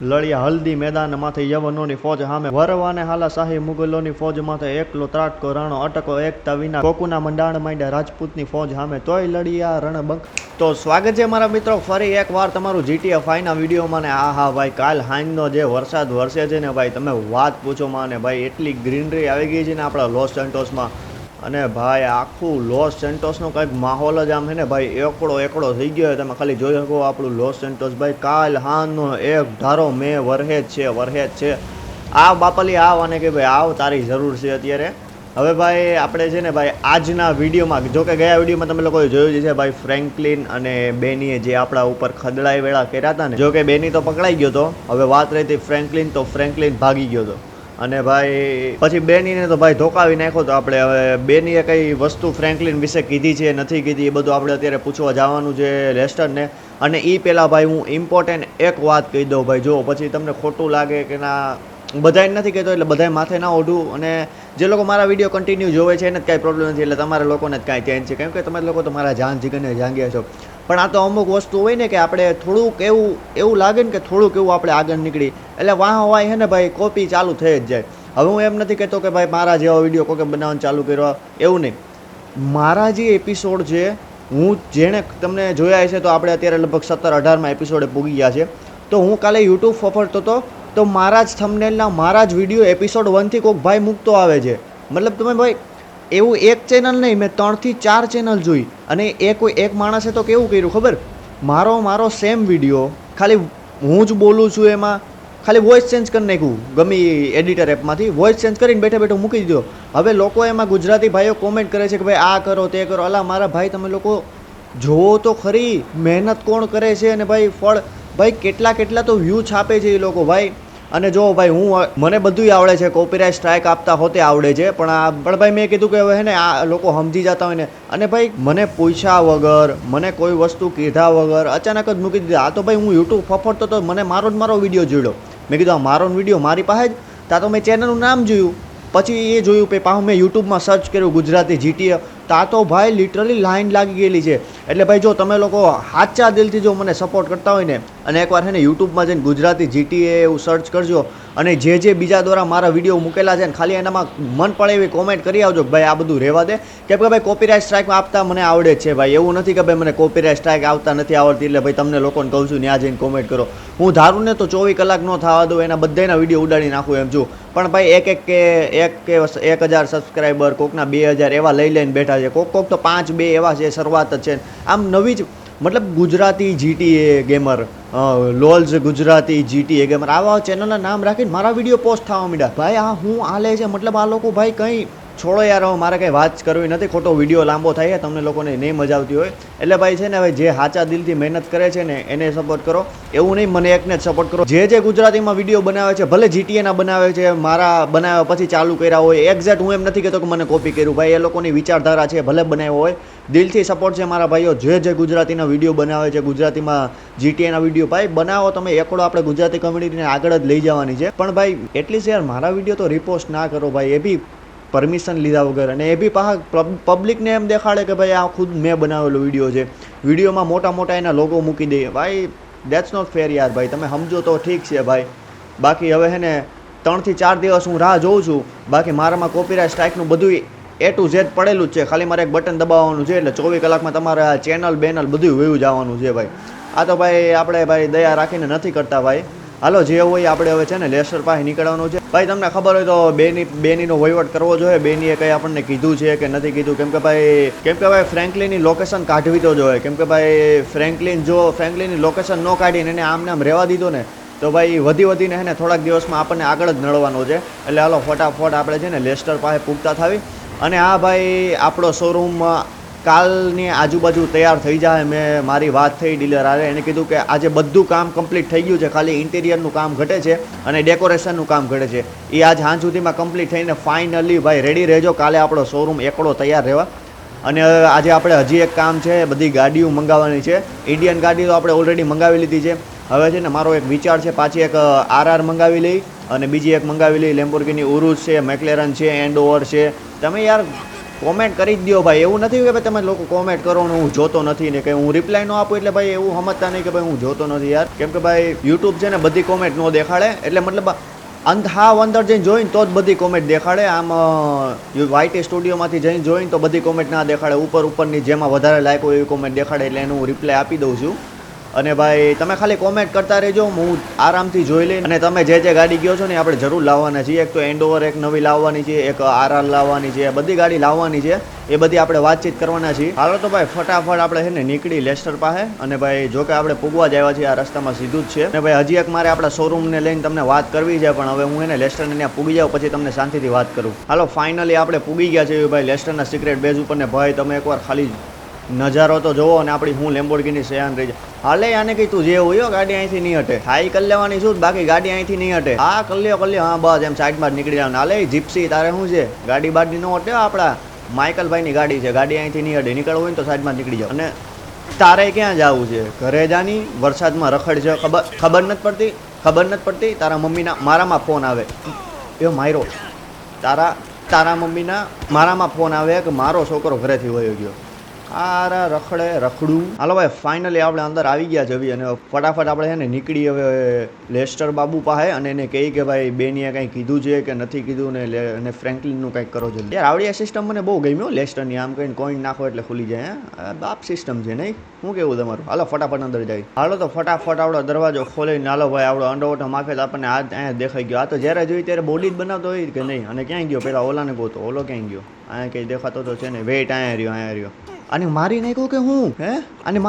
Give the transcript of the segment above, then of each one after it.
લળિયા હલ્દી મેદાન માથે યવનોની ફોજ સામે વરવાને હાલા શાહી મુગલોની ફોજ માથે એકલો ત્રાટકો રાણો અટકો એકતા વિના કોકુના મંડાણ માંડ્યા રાજપૂતની ફોજ સામે તોય લડિયા રણબંક. તો સ્વાગત છે મારા મિત્રો ફરી એકવાર તમારું જીટીએ ફાઈના વિડીયોમાં ને હા ભાઈ કાલ હાંજનો જે વરસાદ વરસે છે ને ભાઈ તમે વાત પૂછો માં ને ભાઈ એટલી ગ્રીનરી આવી ગઈ છે ને આપણા લોસ સેન્ટોસમાં અને ભાઈ આખું લોસ સેન્ટોસનો કંઈક માહોલ જ આમ છે ને ભાઈ એકડો થઈ ગયો. તમે ખાલી જોઈ શકો આપણું લોસ સેન્ટોસ ભાઈ કાલ હાનનો એક ધારો મેં વરહેજ છે આ બાપલી આવ અને કે ભાઈ આવ તારી જરૂર છે અત્યારે. હવે ભાઈ આપણે છે ને ભાઈ આજના વિડીયોમાં જો કે ગયા વિડીયોમાં તમે લોકોએ જોયું છે ભાઈ ફ્રેન્કલિન અને બેનીએ જે આપણા ઉપર ખદડાઈ વેળા કર્યા હતા ને, જો કે બેની તો પકડાઈ ગયો હતો. હવે વાત રહી હતી ફ્રેન્કલિન, તો ફ્રેન્કલિન ભાગી ગયો હતો અને ભાઈ પછી બેનીને તો ભાઈ ધોકાવી નાખ્યો. તો આપણે હવે બેનીએ કઈ વસ્તુ ફ્રેન્કલિન વિશે કીધી છે નથી કીધી એ બધું આપણે અત્યારે પૂછવા જવાનું છે લેસ્ટરને. અને એ પહેલાં ભાઈ હું ઇમ્પોર્ટન્ટ એક વાત કહી દઉં ભાઈ, જો પછી તમને ખોટું લાગે કે ના બધાને નથી કહેતો એટલે બધાએ માથે ના ઓઢું. અને જે લોકો મારા વિડીયો કન્ટિન્યુ જોવે છે એને જ કાંઈ પ્રોબ્લેમ નથી, એટલે તમારા લોકોને જ કાંઈ ચેન્જ છે કેમ કે તમે લોકો તો મારા જાન જીગરને જાંગ્યા છો. પણ આ તો અમુક વસ્તુ હોય ને કે આપણે થોડુંક એવું લાગે ને કે થોડુંક એવું આપણે આગળ નીકળી એટલે વાહ વાય હે ને ભાઈ કોપી ચાલુ થઈ જ જાય. હવે હું એમ નથી કહેતો કે ભાઈ મારા જેવા વિડીયો કોઈ બનાવવાનું ચાલુ કર્યો એવું નહીં. મારા જે એપિસોડ છે હું જેણે તમને જોયા છે તો આપણે અત્યારે લગભગ 17-18માં એપિસોડે પૂગી ગયા છે. તો હું કાલે યુટ્યુબ ફફરતો હતો તો મારા જ થંબનેલના મારા જ વિડીયો એપિસોડ 1થી કોઈક ભાઈ મૂકતો આવે છે. મતલબ તમે ભાઈ એવું એક ચેનલ નહીં, મેં 3 થી 4 ચેનલ જોઈ અને એક માણસે તો કેવું કર્યું ખબર, મારો સેમ વિડીયો ખાલી હું જ બોલું છું એમાં ખાલી વોઇસ ચેન્જ કરી નાખ્યું ગમી એડિટર એપમાંથી, વોઇસ ચેન્જ કરીને બેઠે મૂકી દીધો. હવે લોકો એમાં ગુજરાતી ભાઈઓ કોમેન્ટ કરે છે કે ભાઈ આ કરો તે કરો. અલા મારા ભાઈ તમે લોકો જોવો તો ખરી મહેનત કોણ કરે છે અને ભાઈ ફળ ભાઈ કેટલા તો વ્યૂ છાપે છે એ લોકો ભાઈ. અને જો ભાઈ મને બધુંય આવડે છે, કોપીરાઇટ સ્ટ્રાઇક આપતા હોતે આવડે છે, પણ ભાઈ મેં કીધું કે હવે હે ને આ લોકો સમજી જતા હોય ને. અને ભાઈ મને પૂછ્યા વગર મને કોઈ વસ્તુ કીધા વગર અચાનક જ મૂકી દીધા. આ તો ભાઈ હું યુટ્યુબ ફફરતો તો મને મારો વિડીયો જોડ્યો, મેં કીધું આ મારો વિડીયો મારી પાસે જ ત્યાં તો મેં ચેનલનું નામ જોયું, પછી એ જોયું પછી પાછું મેં યુટ્યુબમાં સર્ચ કર્યું ગુજરાતી જીટીએ, તા તો ભાઈ લિટરલી લાઈન લાગી ગયેલી છે. એટલે ભાઈ જો તમે લોકો સાચા દિલથી જો મને સપોર્ટ કરતા હોય ને અને એકવાર છે ને યુટ્યુબમાં જઈને ગુજરાતી જીટીએ એવું સર્ચ કરજો અને જે બીજા દ્વારા મારા વિડીયો મૂકેલા છે ને ખાલી એનામાં મન પડે એવી કોમેન્ટ કરી આવજો કે ભાઈ આ બધું રહેવા દે, કેમ કે ભાઈ કોપીરાઇટ સ્ટ્રાઇક આપતા મને આવડે જ છે ભાઈ. એવું નથી કે ભાઈ મને કોપીરાઇટ સ્ટ્રાઇક આવતા નથી આવડતી એટલે ભાઈ તમને લોકોને કહું છું ત્યાં જઈને કોમેન્ટ કરો. હું ધારું ને તો 24 કલાક ન થવા દઉં એના બધાના વિડીયો ઉડાડી નાખું એમ છું. પણ ભાઈ એક કે 1000 સબસ્ક્રાઈબર કોકના 2000 એવા લઈને બેઠા છે, કોક તો 5-2 એવા છે, શરૂઆત જ છે. આમ નવી જ મતલબ Gujarati GTA gamer, lols Gujarati GTA gamer આવા ચેનલના નામ રાખીને મારા વિડીયો પોસ્ટ થવા માંડ્યા. ભાઈ આ હું આલે છે મતલબ આ લોકો ભાઈ કંઈ છોડો યાર, મારે કંઈ વાત કરવી નથી, ખોટો વિડીયો લાંબો થાય છે, તમને લોકોને નહીં મજા આવતી હોય. એટલે ભાઈ છે ને હવે જે સાચા દિલથી મહેનત કરે છે ને એને સપોર્ટ કરો, એવું નહીં મને એકને જ સપોર્ટ કરો. જે ગુજરાતીમાં વિડીયો બનાવે છે ભલે જીટીએના બનાવે છે, મારા બનાવ્યા પછી ચાલુ કર્યા હોય એક્ઝેક્ટ, હું એમ નથી કહેતો કે મને કોપી કર્યું ભાઈ, એ લોકોની વિચારધારા છે, ભલે બનાવ્યો હોય. દિલથી સપોર્ટ છે મારા ભાઈઓ જે ગુજરાતીના વિડીયો બનાવે છે, ગુજરાતીમાં જીટીએના વિડીયો ભાઈ બનાવો તમે, એકડો આપણે ગુજરાતી કમ્યુનિટીને આગળ જ લઈ જવાની છે. પણ ભાઈ એટલીસ્ટ યાર મારા વિડીયો તો રિપોસ્ટ ના કરો ભાઈ, એ બી પરમિશન લીધા વગર, અને એ બી પાછા પબ્લિકને એમ દેખાડે કે ભાઈ આ ખુદ મેં બનાવેલો વિડીયો છે, વિડીયોમાં મોટા એના લોગો મૂકી દઈએ ભાઈ. દેટ્સ નોટ ફેર યાર ભાઈ, તમે સમજો તો ઠીક છે ભાઈ. બાકી હવે હે ને 3 થી 4 દિવસ હું રાહ જોઉં છું, બાકી મારામાં કોપીરાઇટ સ્ટ્રાઇકનું બધું A to Z પડેલું જ છે, ખાલી મારે એક બટન દબાવવાનું છે એટલે 24 કલાકમાં તમારા ચેનલ બધું વયું જવાનું છે ભાઈ. આ તો ભાઈ આપણે ભાઈ દયા રાખીને નથી કરતા ભાઈ. હાલો જે હોય આપણે હવે છે ને લેસ્ટર પાસે નીકળવાનું છે. ભાઈ તમને ખબર હોય તો બેનીનો વહીવટ કરવો જોઈએ. બેનીએ કંઈ આપણને કીધું છે કે નથી કીધું, કેમ કે ભાઈ ફ્રેન્કલિનની લોકેશન કાઢવી તો જોઈએ, કેમ કે ભાઈ ફ્રેન્કલિનની લોકેશન ન કાઢીને એને આમને આમ રહેવા દીધો ને તો ભાઈ વધીને હે ને થોડાક દિવસમાં આપણને આગળ જ નડવાનો છે. એટલે હાલો ફટાફટ આપણે છે ને લેસ્ટર પાસે પૂગતા થાવી. અને હા ભાઈ આપણો શોરૂમ કાલની આજુબાજુ તૈયાર થઈ જાય. મેં મારી વાત થઈ ડીલર આવે, એને કીધું કે આજે બધું કામ કમ્પ્લીટ થઈ ગયું છે, ખાલી ઇન્ટિરિયરનું કામ ઘટે છે અને ડેકોરેશનનું કામ ઘટે છે. એ આજ સાંજ સુધીમાં કમ્પ્લીટ થઈને ફાઇનલી ભાઈ રેડી રહેજો, કાલે આપણો શોરૂમ એકડો તૈયાર રહેવા. અને આજે આપણે હજી એક કામ છે, બધી ગાડીઓ મંગાવવાની છે. ઇન્ડિયન ગાડી તો આપણે ઓલરેડી મંગાવી લીધી છે. હવે છે ને મારો એક વિચાર છે પાછી એક RR મંગાવી લઈ અને બીજી એક મંગાવી લઈ લેમ્બોર્ગિની ઉરુસ છે, મેકલેરન છે, એન્ડોવર છે. તમે યાર કોમેન્ટ કરી જ દો ભાઈ. એવું નથી કે ભાઈ તમે લોકો કોમેન્ટ કરો ને હું જોતો નથી ને કે હું રિપ્લાય ન આપું એટલે ભાઈ એવું સમજતા નહીં કે ભાઈ હું જોતો નથી યાર. કેમ કે ભાઈ યુટ્યુબ છે ને બધી કોમેન્ટ ન દેખાડે, એટલે મતલબ અંદર જઈને જોઈને તો જ બધી કોમેન્ટ દેખાડે. આમ વાયટી સ્ટુડિયોમાંથી જઈને જોઈને તો બધી કોમેન્ટ ના દેખાડે. ઉપરની જેમાં વધારે લાઈક હોય એવી કોમેન્ટ દેખાડે, એટલે એનું રિપ્લાય આપી દઉં છું. અને ભાઈ તમે ખાલી કોમેન્ટ કરતા રહેજો, હું આરામથી જોઈ લઈને. અને તમે જે ગાડી કહો છો ને આપણે જરૂર લાવવાના છીએ. એક તો એન્ડોવર એક નવી લાવવાની છે, એક આરઆર લાવવાની છે, બધી ગાડી લાવવાની છે. એ બધી આપણે વાતચીત કરવાના છીએ. હાલો તો ભાઈ ફટાફટ આપણે છે ને નીકળી લેસ્ટર પાસે. અને ભાઈ જો કે આપણે પૂગવા જ આવ્યા છીએ, આ રસ્તામાં સીધું જ છે. અને ભાઈ હજી એક મારે આપણા શોરૂમને લઈને તમને વાત કરવી છે, પણ હવે હું એને લેસ્ટરને ત્યાં પૂગી જાઉં પછી તમને શાંતિથી વાત કરું. હાલો ફાઇનલી આપણે પૂગી ગયા છે ભાઈ લેસ્ટરના સિક્રેટ બેઝ ઉપર. ને ભાઈ તમે એકવાર ખાલી નજારો તો જોવો અને આપણી હું લેમ્બોર્ગિની સેયાન રહી જાય. હાલે આને કઈ તું જે હોય ગાડી અહીંથી નહીં હટે. હાઈ કરી લેવાની શું, બાકી ગાડી અહીંથી નહીં હટે. હા કરી લ્યો. હા બસ એમ સાઈડમાં જ નીકળી જવાનું. હાલે જીપ્સી તારે શું છે, ગાડી બાડી નો હટે. આપણા માઇકલભાઈની ગાડી છે, ગાડી અહીંથી નહીં હટે. નીકળવું હોય ને તો સાઈડમાં જ નીકળી જાવ. અને તારે ક્યાં જવું છે? ઘરે જાની, વરસાદમાં રખડ છે. ખબર નથી પડતી. તારા મમ્મીના મારામાં ફોન આવે એ માયરો, તારા મમ્મીના મારામાં ફોન આવે કે મારો છોકરો ઘરેથી વયો ગયો. રખડું. હાલો ભાઈ ફાઇનલી આપણે અંદર આવી ગયા છે અને ફટાફટ આપણે છે ને નીકળી હવે લેસ્ટર બાબુ પાસે. અને એને કહી કે ભાઈ બેનીએ કંઈ કીધું છે કે નથી કીધું ને અને ફ્રેન્કલિનનું કંઈક કરો જલ્દી. યાર આવડી આ સિસ્ટમ મને બહુ ગમ્યો લેસ્ટરની. આમ કહીને કોઈન નાખો એટલે ખુલી જાય. બાપ સિસ્ટમ છે નહીં? શું કેવું તમારું? હાલો ફટાફટ અંદર જાય. હાલો તો ફટાફટ આપણો દરવાજો ખોલીને હાલો ભાઈ આપણો અંડરવોટર માફે તો આપણને આ અહીંયા દેખાઈ ગયો. આ તો જ્યારે જોઈ ત્યારે બોડી જ બનાવતો હોય કે નહીં. અને ક્યાંય ગયો પેલા ઓલાને ગોતો, ઓલો ક્યાંય ગયો? અહીંયા કંઈ દેખાતો તો છે ને. વેઇટ અહીંયા રહ્યો. અને મારી નાખ્યું કે હું અને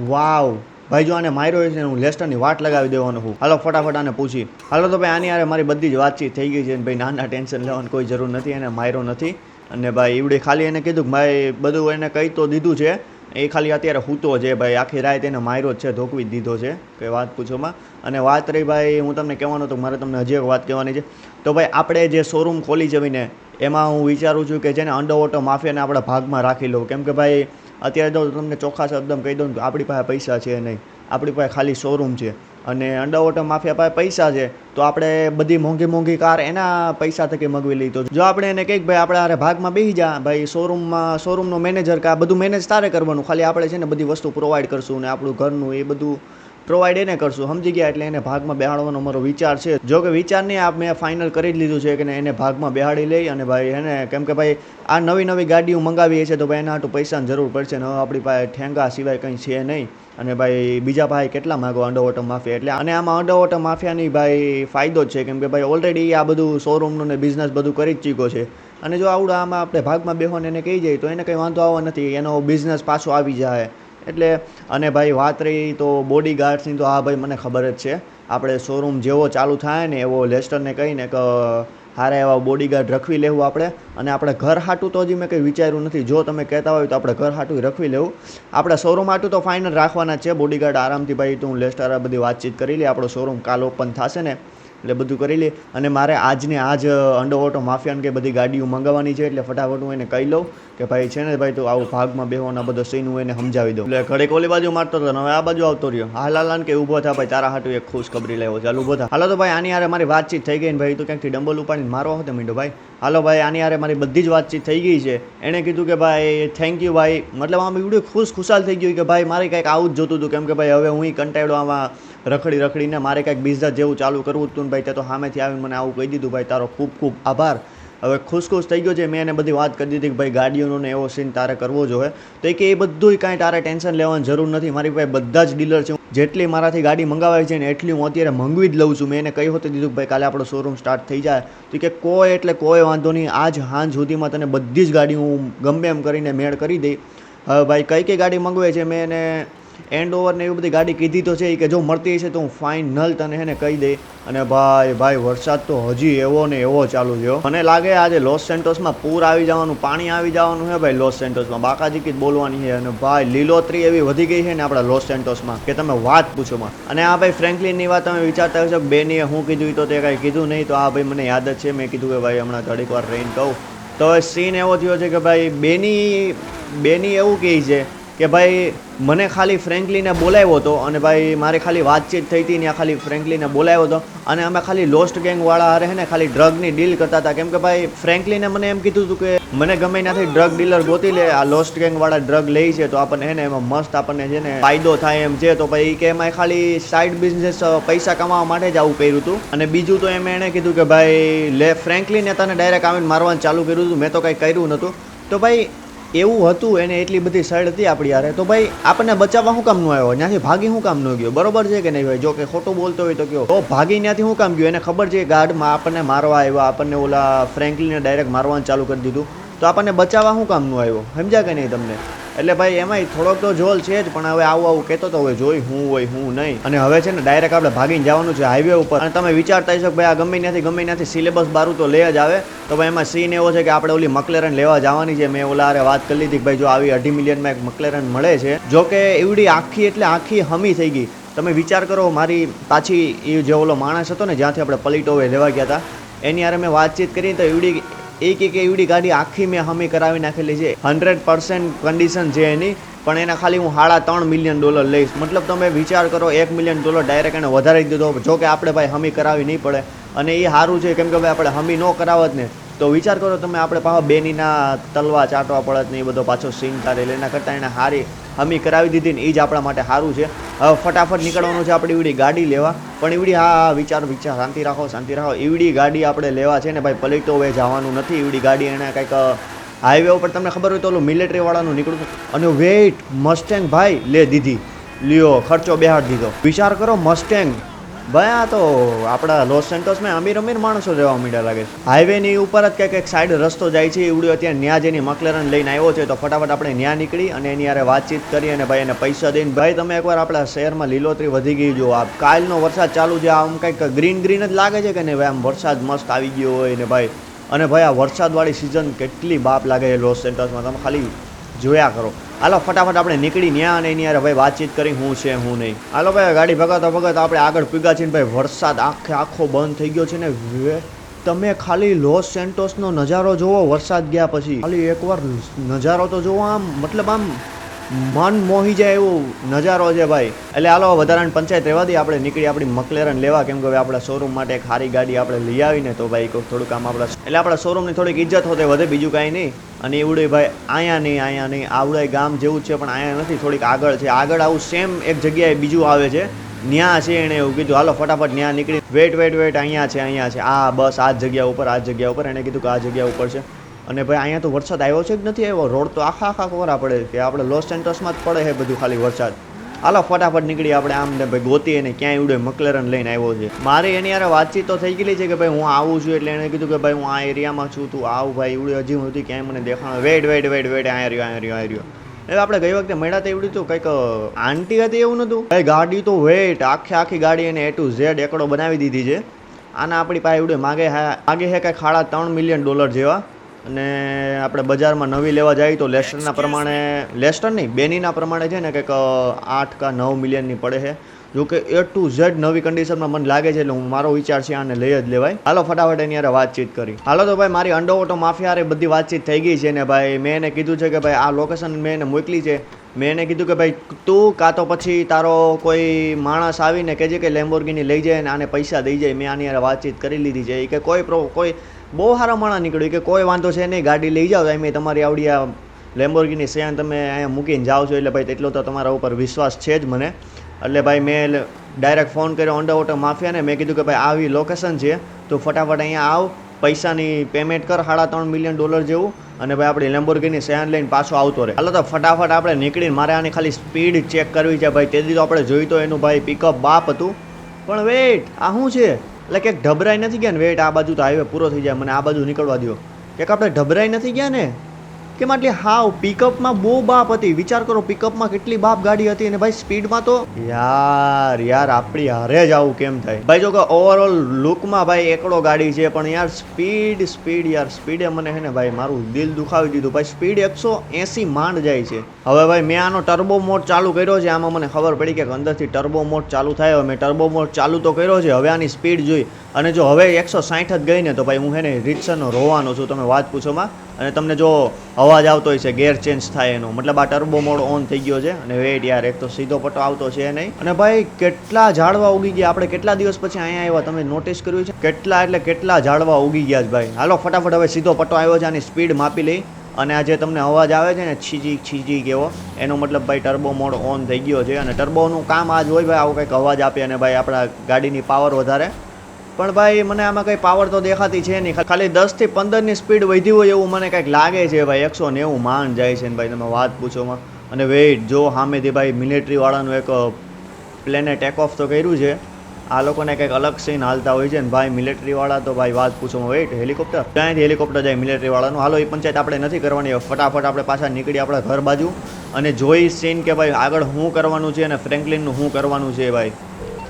વાવ ભાઈ જો આને માર્યો છે હું લેસ્ટરની વાટ લગાવી દેવાનો હું. હાલો ફટાફટ આને પૂછી. હાલો તો ભાઈ આની યારે મારી બધી જ વાતચીત થઈ ગઈ છે. ભાઈ નાના ટેન્શન લેવાની કોઈ જરૂર નથી. એને માર્યો નથી. અને ભાઈ એવડે ખાલી એને કીધું કે ભાઈ બધું એને કહી તો દીધું છે. એ ખાલી અત્યારે હૂતો છે ભાઈ. આખી રાત એને માર્યો જ છે, ધોકવી જ દીધો છે કે વાત પૂછોમાં. અને વાત રહી ભાઈ હું તમને કહેવાનું તો મારે તમને હજી એક વાત કહેવાની છે. તો ભાઈ આપણે જે શોરૂમ ખોલી છે ને એમાં હું વિચારું છું કે જેને અંડરવોટર માફિયાને આપણા ભાગમાં રાખી લઉં. કેમ કે ભાઈ અત્યારે તો તમને ચોખ્ખા શબ્દમાં કહી દઉં કે આપણી પાસે પૈસા છે નહીં. આપણી પાસે ખાલી શોરૂમ છે અને અંડરવોટર માફિયા પાસે પૈસા છે. તો આપણે બધી મોંઘી કાર એના પૈસા થકી મગવી લઈ. તો જો આપણે એને કંઈક ભાઈ આપણે આરે ભાગમાં બેસી જા ભાઈ, શોરૂમનો મેનેજર કે આ બધું મેનેજ તારે કરવાનું. ખાલી આપણે છે ને બધી વસ્તુ પ્રોવાઈડ કરશું ને આપણું ઘરનું એ બધું પ્રોવાઈડ એને કરશું. સમજી ગયા? એટલે એને ભાગમાં બેહાડવાનો મારો વિચાર છે. જો કે વિચાર નહીં, મેં ફાઇનલ કરી જ લીધું છે કે એને ભાગમાં બેહાડી લઈ. અને ભાઈ એને કેમ કે ભાઈ આ નવી ગાડીઓ મંગાવીએ છે તો ભાઈ એના હાટું પૈસાની જરૂર પડશે ને આપણી પાસે ઠેંગા સિવાય કંઈ છે નહીં. અને ભાઈ બીજા ભાઈ કેટલા માગો અંડરવોટર માફિયા એટલે. અને આમાં અંડરવોટર માફિયાની ભાઈ ફાયદો જ છે કેમ કે ભાઈ ઓલરેડી આ બધું શોરૂમનું ને બિઝનેસ બધું કરી જ ચૂક્યો છે. અને જો આવડું આમાં આપણે ભાગમાં બેહોને એને કહી જાય તો એને કંઈ વાંધો આવવા નથી. એનો બિઝનેસ પાછો આવી જાય એટલે. અને ભાઈ વાત રહી તો બોડીગાર્ડ્સની તો હા ભાઈ મને ખબર જ છે. આપણે શોરૂમ જેવો ચાલુ થાય ને એવો લેસ્ટરને કહીને કે સારા એવા બોડીગાર્ડ રખવી લેવું આપણે. અને આપણે ઘર હાટું તો હજી મેં કંઈ વિચાર્યું નથી. જો તમે કહેતા હોય તો આપણે ઘર હાટું રખવી લેવું. આપણે શોરૂમ હાટું તો ફાઇનલ રાખવાના છે બોડીગાર્ડ આરામથી. ભાઈ તો હું લેસ્ટર આ બધી વાતચીત કરી લે. આપણો શોરૂમ કાલ ઓપન થશે ને એટલે બધું કરી લે. અને મારે આજ અંડરવોટર માફિયાને કે બધી ગાડીઓ મંગાવવાની છે એટલે ફટાફટ હું એને કહી લઉં કે ભાઈ છે ને ભાઈ તો આવું ભાગમાં બેહોના બધો સીન હું એને સમજાવી દઉં. એટલે ઘડીક ઓલી બાજુ મારતો હતો હવે આ બાજુ આવતો રહ્યો. હાલ કે ઊભો થા ભાઈ, તારા હાટું એક ખુશ ખબરી લેવો ચાલ ઊભો થા. હાલો તો ભાઈ આની યારે મારી વાતચીત થઈ ગઈ ને ભાઈ તો ક્યાંકથી ડમ્બલ ઉપાડીને મારો હતો મીંડો ભાઈ. હાલો ભાઈ આની યારે મારી બધી જ વાતચીત થઈ ગઈ છે. એણે કીધું કે ભાઈ થેન્ક યુ ભાઈ. મતલબ આમ એવડું ખુશાલ થઈ ગયું કે ભાઈ મારે કંઈક આવું જ જોતું હતું. કેમ કે ભાઈ હવે હું કંટાળ્યો આમાં રખડીને મારે કંઈક બિઝનેસ જેવું ચાલુ કરવું હતું ને ભાઈ તે તો સામેથી આવીને મને આવું કહી દીધું. ભાઈ તારો ખૂબ ખૂબ આભાર. હવે ખુશ થઈ ગયો છે. મેં એને બધી વાત કરી દીધી કે ભાઈ ગાડીઓનો ને એવો સીન તારે કરવો જોઈએ. તો કે એ બધુંય કાંઈ તારે ટેન્શન લેવાની જરૂર નથી. મારી પાસે બધા જ ડીલર છે. જેટલી મારાથી ગાડી મંગાવાય છે ને એટલી હું અત્યારે મંગવી જ લઉં છું. મેં એને કહી હોતી દીધું કે ભાઈ કાલે આપણો શોરૂમ સ્ટાર્ટ થઈ જાય તો કે કોઈ વાંધો નહીં. આજ સાંજ સુધીમાં તને બધી જ ગાડી હું ગમે એમ કરીને મેળ કરી દઈ. હવે ભાઈ કઈ ગાડી મંગવાય છે મેં એને એન્ડઓવર ને એવી બધી ગાડી કીધી તો છે કે જો મળતી હશે તો હું ફાઇનલ તને એને કહી દઈ. અને ભાઈ વરસાદ તો હજી એવો ને એવો ચાલુ થયો. મને લાગે આજે લોસ સેન્ટોસમાં પૂર આવી જવાનું, પાણી આવી જવાનું છે ભાઈ લોસ સેન્ટોસમાં. બાકાજી જ બોલવાની છે. અને ભાઈ લીલોતરી એવી વધી ગઈ છે ને આપણા લોસ સેન્ટોસમાં કે તમે વાત પૂછોમાં. અને આ ભાઈ ફ્રેન્કલિનની વાત તમે વિચારતા હશો કે બેનીએ હું કીધું તો તે કાંઈ કીધું નહીં. તો આ ભાઈ મને યાદ જ છે મેં કીધું કે ભાઈ હમણાં ઘડીક વાર રહીને કહું. તો હવે સીન એવો થયો છે કે ભાઈ બેની એવું કહે છે કે ભાઈ મને ખાલી ફ્રેન્કલીને બોલાવ્યો હતો અને ભાઈ મારે ખાલી વાતચીત થઈ હતી ત્યાં ખાલી ફ્રેન્કલીને બોલાવ્યો હતો અને અમે ખાલી લોસ્ટ ગેંગવાળા હારે હે ને ખાલી ડ્રગની ડીલ કરતા હતા. કેમ કે ભાઈ ફ્રેન્કલીને મને એમ કીધું હતું કે મને ગમે ત્યાંથી ડ્રગ ડીલર ગોતી લે, આ લોસ્ટ ગેંગવાળા ડ્રગ લે છે તો આપણને હે ને એમાં મસ્ત આપણને છે ને ફાયદો થાય એમ છે. તો ભાઈ કે એમાં ખાલી સાઈડ બિઝનેસ પૈસા કમાવા માટે જ આવું કર્યું હતું. અને બીજું તો એમ એણે કીધું કે ભાઈ લે ફ્રેન્કલીને તને ડાયરેક્ટ આવીને મારવાનું ચાલુ કર્યું હતું, મેં તો કંઈ કર્યું નહોતું. તો ભાઈ એવું હતું, એને એટલી બધી સાઈડ હતી આપણી યારે. તો ભાઈ આપણને બચાવવા શું કામ નું આવ્યો, ત્યાંથી ભાગી શું કામ ન ગયો? બરોબર છે કે નહીં ભાઈ? જો કે ખોટું બોલતો હોય તો કયો, તો ભાગી ત્યાંથી શું કામ ગયો? એને ખબર છે ગાર્ડમાં આપણને મારવા આવ્યા, આપણને ઓલા ફ્રેન્કલીને ડાયરેક્ટ મારવાનું ચાલુ કરી દીધું, તો આપણને બચાવવા શું કામ નું આવ્યો? સમજ્યા કે નહીં તમને? એટલે ભાઈ એમાંય થોડોક તો જોલ છે જ, પણ હવે આવું કહેતો તો હવે જોઈ હું હોય હું નહીં. અને હવે છે ને ડાયરેક્ટ આપણે ભાગીને જવાનું છે હાઈવે ઉપર. અને તમે વિચારતા હશો કે ભાઈ આ ગમે ત્યાંથી સિલેબસ બારું તો લે જ આવે. તો ભાઈ એમાં સીન એવો છે કે આપણે ઓલી મકલેરન લેવા જવાની છે. મેં ઓલા વાત કરી લીધી કે ભાઈ જો આવી 2.5 મિલિયનમાં એક મકલેરન મળે છે. જો કે એવડી આખી એટલે આખી હમી થઈ ગઈ. તમે વિચાર કરો, મારી પાછી એ જે ઓલો માણસ હતો ને જ્યાંથી આપણે પલીટોવે લેવા ગયા હતા એની યારે મેં વાતચીત કરી તો એવડી કે એવડી ગાડી આખી મેં હમી કરાવી નાખેલી છે, 100% કન્ડિશન છે એની. પણ એના ખાલી હું $3.5 મિલિયન લઈશ. મતલબ તમે વિચાર કરો, $1 મિલિયન ડાયરેક્ટ એને વધારી દીધો. જો કે આપણે ભાઈ હમી કરાવી નહીં પડે અને એ સારું છે. કેમ કે ભાઈ આપણે હમી ન કરાવત ને તો વિચાર કરો તમે, આપણે પાછા બેનીના તલવા ચાટવા પડત ને એ બધો પાછો સીન તારે એના કરતાં એને હારી હમી કરાવી દીધી ને એ જ આપણા માટે સારું છે. હવે ફટાફટ નીકળવાનું છે આપણે એવડી ગાડી લેવા. પણ એવડી હા વિચાર શાંતિ રાખો. એવડી ગાડી આપણે લેવા છે ને ભાઈ, પલીટો હવે જવાનું નથી. એવડી ગાડી એને કંઈક હાઈવે ઉપર તમને ખબર હોય તો ઓલું મિલિટરી વાળાનું નીકળતું અને વેઇટ મસ્ટેંગ ભાઈ લે દીધી, લ્યો ખર્ચો બેહાડ દીધો. વિચાર કરો મસ્ટેંગ ભાઈ, આ તો આપણા લોસ સેન્ટોસમાં અમીર માણસો રહેવા માંડ્યા લાગે છે. હાઈવેની ઉપર જ કંઈક સાઈડ રસ્તો જાય છે એવડું. અત્યારે ન્યા જેની મકલેરન લઈને આવ્યો છે તો ફટાફટ આપણે ન્યા નીકળી અને એની યારે વાતચીત કરી અને ભાઈ એને પૈસા દઈને, ભાઈ તમે એકવાર આપણા શહેરમાં લીલોતરી વધી ગઈ જો. આ કાલનો વરસાદ ચાલુ છે, આમ કંઈક ગ્રીન જ લાગે છે કે નહીં ભાઈ? આમ વરસાદ મસ્ત આવી ગયો હોય ને ભાઈ. અને ભાઈ આ વરસાદવાળી સિઝન કેટલી બાપ લાગે છે લોસ સેન્ટોસમાં, તમે ખાલી જોયા કરો. હાલો ફટાફટ આપણે નીકળી ન્યા અને એની યારે ભાઈ વાતચીત કરી હું છે હું નહીં. હાલો ભાઈ ગાડી ભગાતા આપણે આગળ પૂગ્યા છીએ ને ભાઈ વરસાદ આખો બંધ થઈ ગયો છે ને. તમે ખાલી લોસ સેન્ટોસનો નજારો જોવો વરસાદ ગયા પછી, ખાલી એકવાર નજારો તો જોવો. આમ મતલબ આમ મન મોહી જાય એવો નજારો છે ભાઈ. એટલે હાલો વધારાની પંચાયત રહેવા દઈએ, આપણે નીકળી આપણી મકલેરન લેવા. કેમ કે આપણા શોરૂમ માટે એક સારી ગાડી આપણે લઈ આવીને તો ભાઈ થોડુંક આમ આપણા શોરૂમની થોડીક ઇજ્જત હોતે વધે, બીજું કાંઈ નહીં. અને એવડે ભાઈ અહીંયા નહીં આવડે ગામ જેવું જ છે પણ અહીંયા નથી, થોડીક આગળ છે. આગળ આવું સેમ એક જગ્યાએ બીજું આવે છે, ન્યા છે. એણે એવું કીધું હાલો ફટાફટ ન્યા નીકળી. વેટ અહીંયા છે આ બસ આ જગ્યા ઉપર એણે કીધું કે આ જગ્યા ઉપર છે. અને ભાઈ અહીંયા તો વરસાદ આવ્યો છે કે નથી આવ્યો? રોડ તો આખા કોરા પડે કે આપણે લોસ સેન્ટોસમાં જ પડે છે બધું ખાલી વરસાદ. હાલો ફટાફટ નીકળી આપણે આમ ને ભાઈ ગોતી એને ક્યાંય ઉડે મકલેરન લઈને આવ્યો છે. મારી એની યારે વાતચીત તો થઈ ગયેલી છે કે ભાઈ હું આવું છું, એટલે એણે કીધું કે ભાઈ હું આ એરિયામાં છું, તું આવ ભાઈ. ઉડે હજી હું ક્યાંય મને દેખાણ. વેટ અહીંયા રહ્યો. હવે આપણે ગઈ વખતે મળ્યા તો એવડી તો કંઈક આંટી હતી એવું નહોતું ભાઈ. ગાડી તો વેટ આખી ગાડી એને A to Z એકડો બનાવી દીધી છે. આના આપણી પાસે એવડે માગે છે કંઈક $3.5 મિલિયન જેવા. અને આપણે બજારમાં નવી લેવા જઈએ તો લેસ્ટર નહીં બેનીના પ્રમાણે છે ને કંઈક 8 કે 9 મિલિયનની પડે છે. જો કે A to Z નવી કન્ડિશનમાં મને લાગે છે, એટલે મારો વિચાર છે આને લઈ જ લેવાય. હાલો ફટાફટ એની યારે વાતચીત કરી. હાલો તો ભાઈ મારી અંડો ઓટો માફિયા બધી વાતચીત થઈ ગઈ છે ને ભાઈ. મેં એને કીધું છે કે ભાઈ આ લોકેશન મેં એને મોકલી છે. મેં એને કીધું કે ભાઈ તું કાં તો પછી તારો કોઈ માણસ આવીને કહેજે કે લેમ્બોર્ગિની લઈ જાય ને આને પૈસા દઈ જાય. મેં આની યારે વાતચીત કરી લીધી છે કે કોઈ બહુ સારા માણસ નીકળ્યું કે કોઈ વાંધો છે નહીં, ગાડી લઈ જાઓ. એમ તમારી આવડી આ લેમ્બોર્ગિની સેન તમે અહીંયા મૂકીને જાઓ છો એટલે ભાઈ તેટલો તો તમારા ઉપર વિશ્વાસ છે જ મને. એટલે ભાઈ મેં ડાયરેક્ટ ફોન કર્યો અંડર ઓટો માફિયાને. મેં કીધું કે ભાઈ આવી લોકેશન છે તો ફટાફટ અહીંયા આવ, પૈસાની પેમેન્ટ કર $3.5 મિલિયન જેવું, અને ભાઈ આપણી લેમ્બોર્ગિની સેન લઈને પાછો આવતો રહે. હાલો તો ફટાફટ આપણે નીકળીને મારે આની ખાલી સ્પીડ ચેક કરવી છે ભાઈ. તેથી તો આપણે જોઈ તો એનું ભાઈ પિકઅપ બાપ હતું. પણ વેટ આ શું છે? એટલે કે ઢબરાઈ નથી ગયા ને? વેટ આ બાજુ તો હાઈવે પૂરો થઈ જાય, મને આ બાજુ નીકળવા દો. કે આપણે ઢબરાઈ નથી ગયા ને? કેમ આટલી હાવ પિકઅપમાં બહુ બાપ હતી. વિચાર કરો પિકઅપમાં કેટલી બાપ ગાડી હતી અને ભાઈ સ્પીડમાં તો યાર આપણી હારે જ આવું કેમ થાય ભાઈ? જો કે ઓવરઓલ લુકમાં ભાઈ એકડો ગાડી છે પણ યાર સ્પીડે મને હે ને ભાઈ મારું દિલ દુખાવી દીધું ભાઈ. સ્પીડ 180 માંડ જાય છે. હવે ભાઈ મેં આનો ટર્બો મોડ ચાલુ કર્યો છે. આમાં મને ખબર પડી કે અંદરથી ટર્બો મોડ ચાલુ થાય. મેં ટર્બો મોડ ચાલુ તો કર્યો છે. હવે આની સ્પીડ જોઈ અને જો હવે 160 જ ગઈ ને તો ભાઈ હું હે ને રીતસરનો રોવાનો છું, તમે વાત પૂછોમાં. અને તમને જો અવાજ આવતો હોય છે ગેર ચેન્જ થાય એનો, મતલબ આ ટર્બો મોડ ઓન થઈ ગયો છે. અને વેઇટ યાર, એક તો સીધો પટ્ટો આવતો છે નહીં. અને ભાઈ કેટલા ઝાડવા ઉગી ગયા, આપણે કેટલા દિવસ પછી અહીંયા આવ્યા, તમે નોટિસ કર્યું છે? કેટલા એટલે કેટલા ઝાડવા ઉગી ગયા છે ભાઈ. હાલો ફટાફટ હવે સીધો પટ્ટો આવ્યો છે, આની સ્પીડ માપી લઈ. અને આ જે તમને અવાજ આવે છે ને છીજી છીજી કેવો, એનો મતલબ ભાઈ ટર્બો મોડ ઓન થઈ ગયો છે. અને ટર્બોનું કામ આ જ હોય ભાઈ, આવું કંઈક અવાજ આપે અને ભાઈ આપણા ગાડીની પાવર વધારે. પણ ભાઈ મને આમાં કંઈ પાવર તો દેખાતી છે નહીં, ખાલી 10 થી 15ની સ્પીડ વધી હોય એવું મને કંઈક લાગે છે ભાઈ. 190 માંડ જાય છે ને ભાઈ, તમે વાત પૂછોમાં. અને વેઇટ જો સામેથી ભાઈ મિલિટરીવાળાનું એક પ્લેને ટેક ઓફ તો કર્યું છે. આ લોકોને કંઈક અલગ સીન હાલતા હોય છે ને ભાઈ મિલિટરીવાળા તો ભાઈ વાત પૂછોમાં. વેઇટ હેલિકોપ્ટર, ક્યાંયથી હેલિકોપ્ટર જાય મિલિટરીવાળાનું. હાલો એ પંચાયત આપણે નથી કરવાની, ફટાફટ આપણે પાછા નીકળી આપણા ઘર બાજુ અને જોઈ સીન કે ભાઈ આગળ શું કરવાનું છે અને ફ્રેન્કલિનનું શું કરવાનું છે ભાઈ.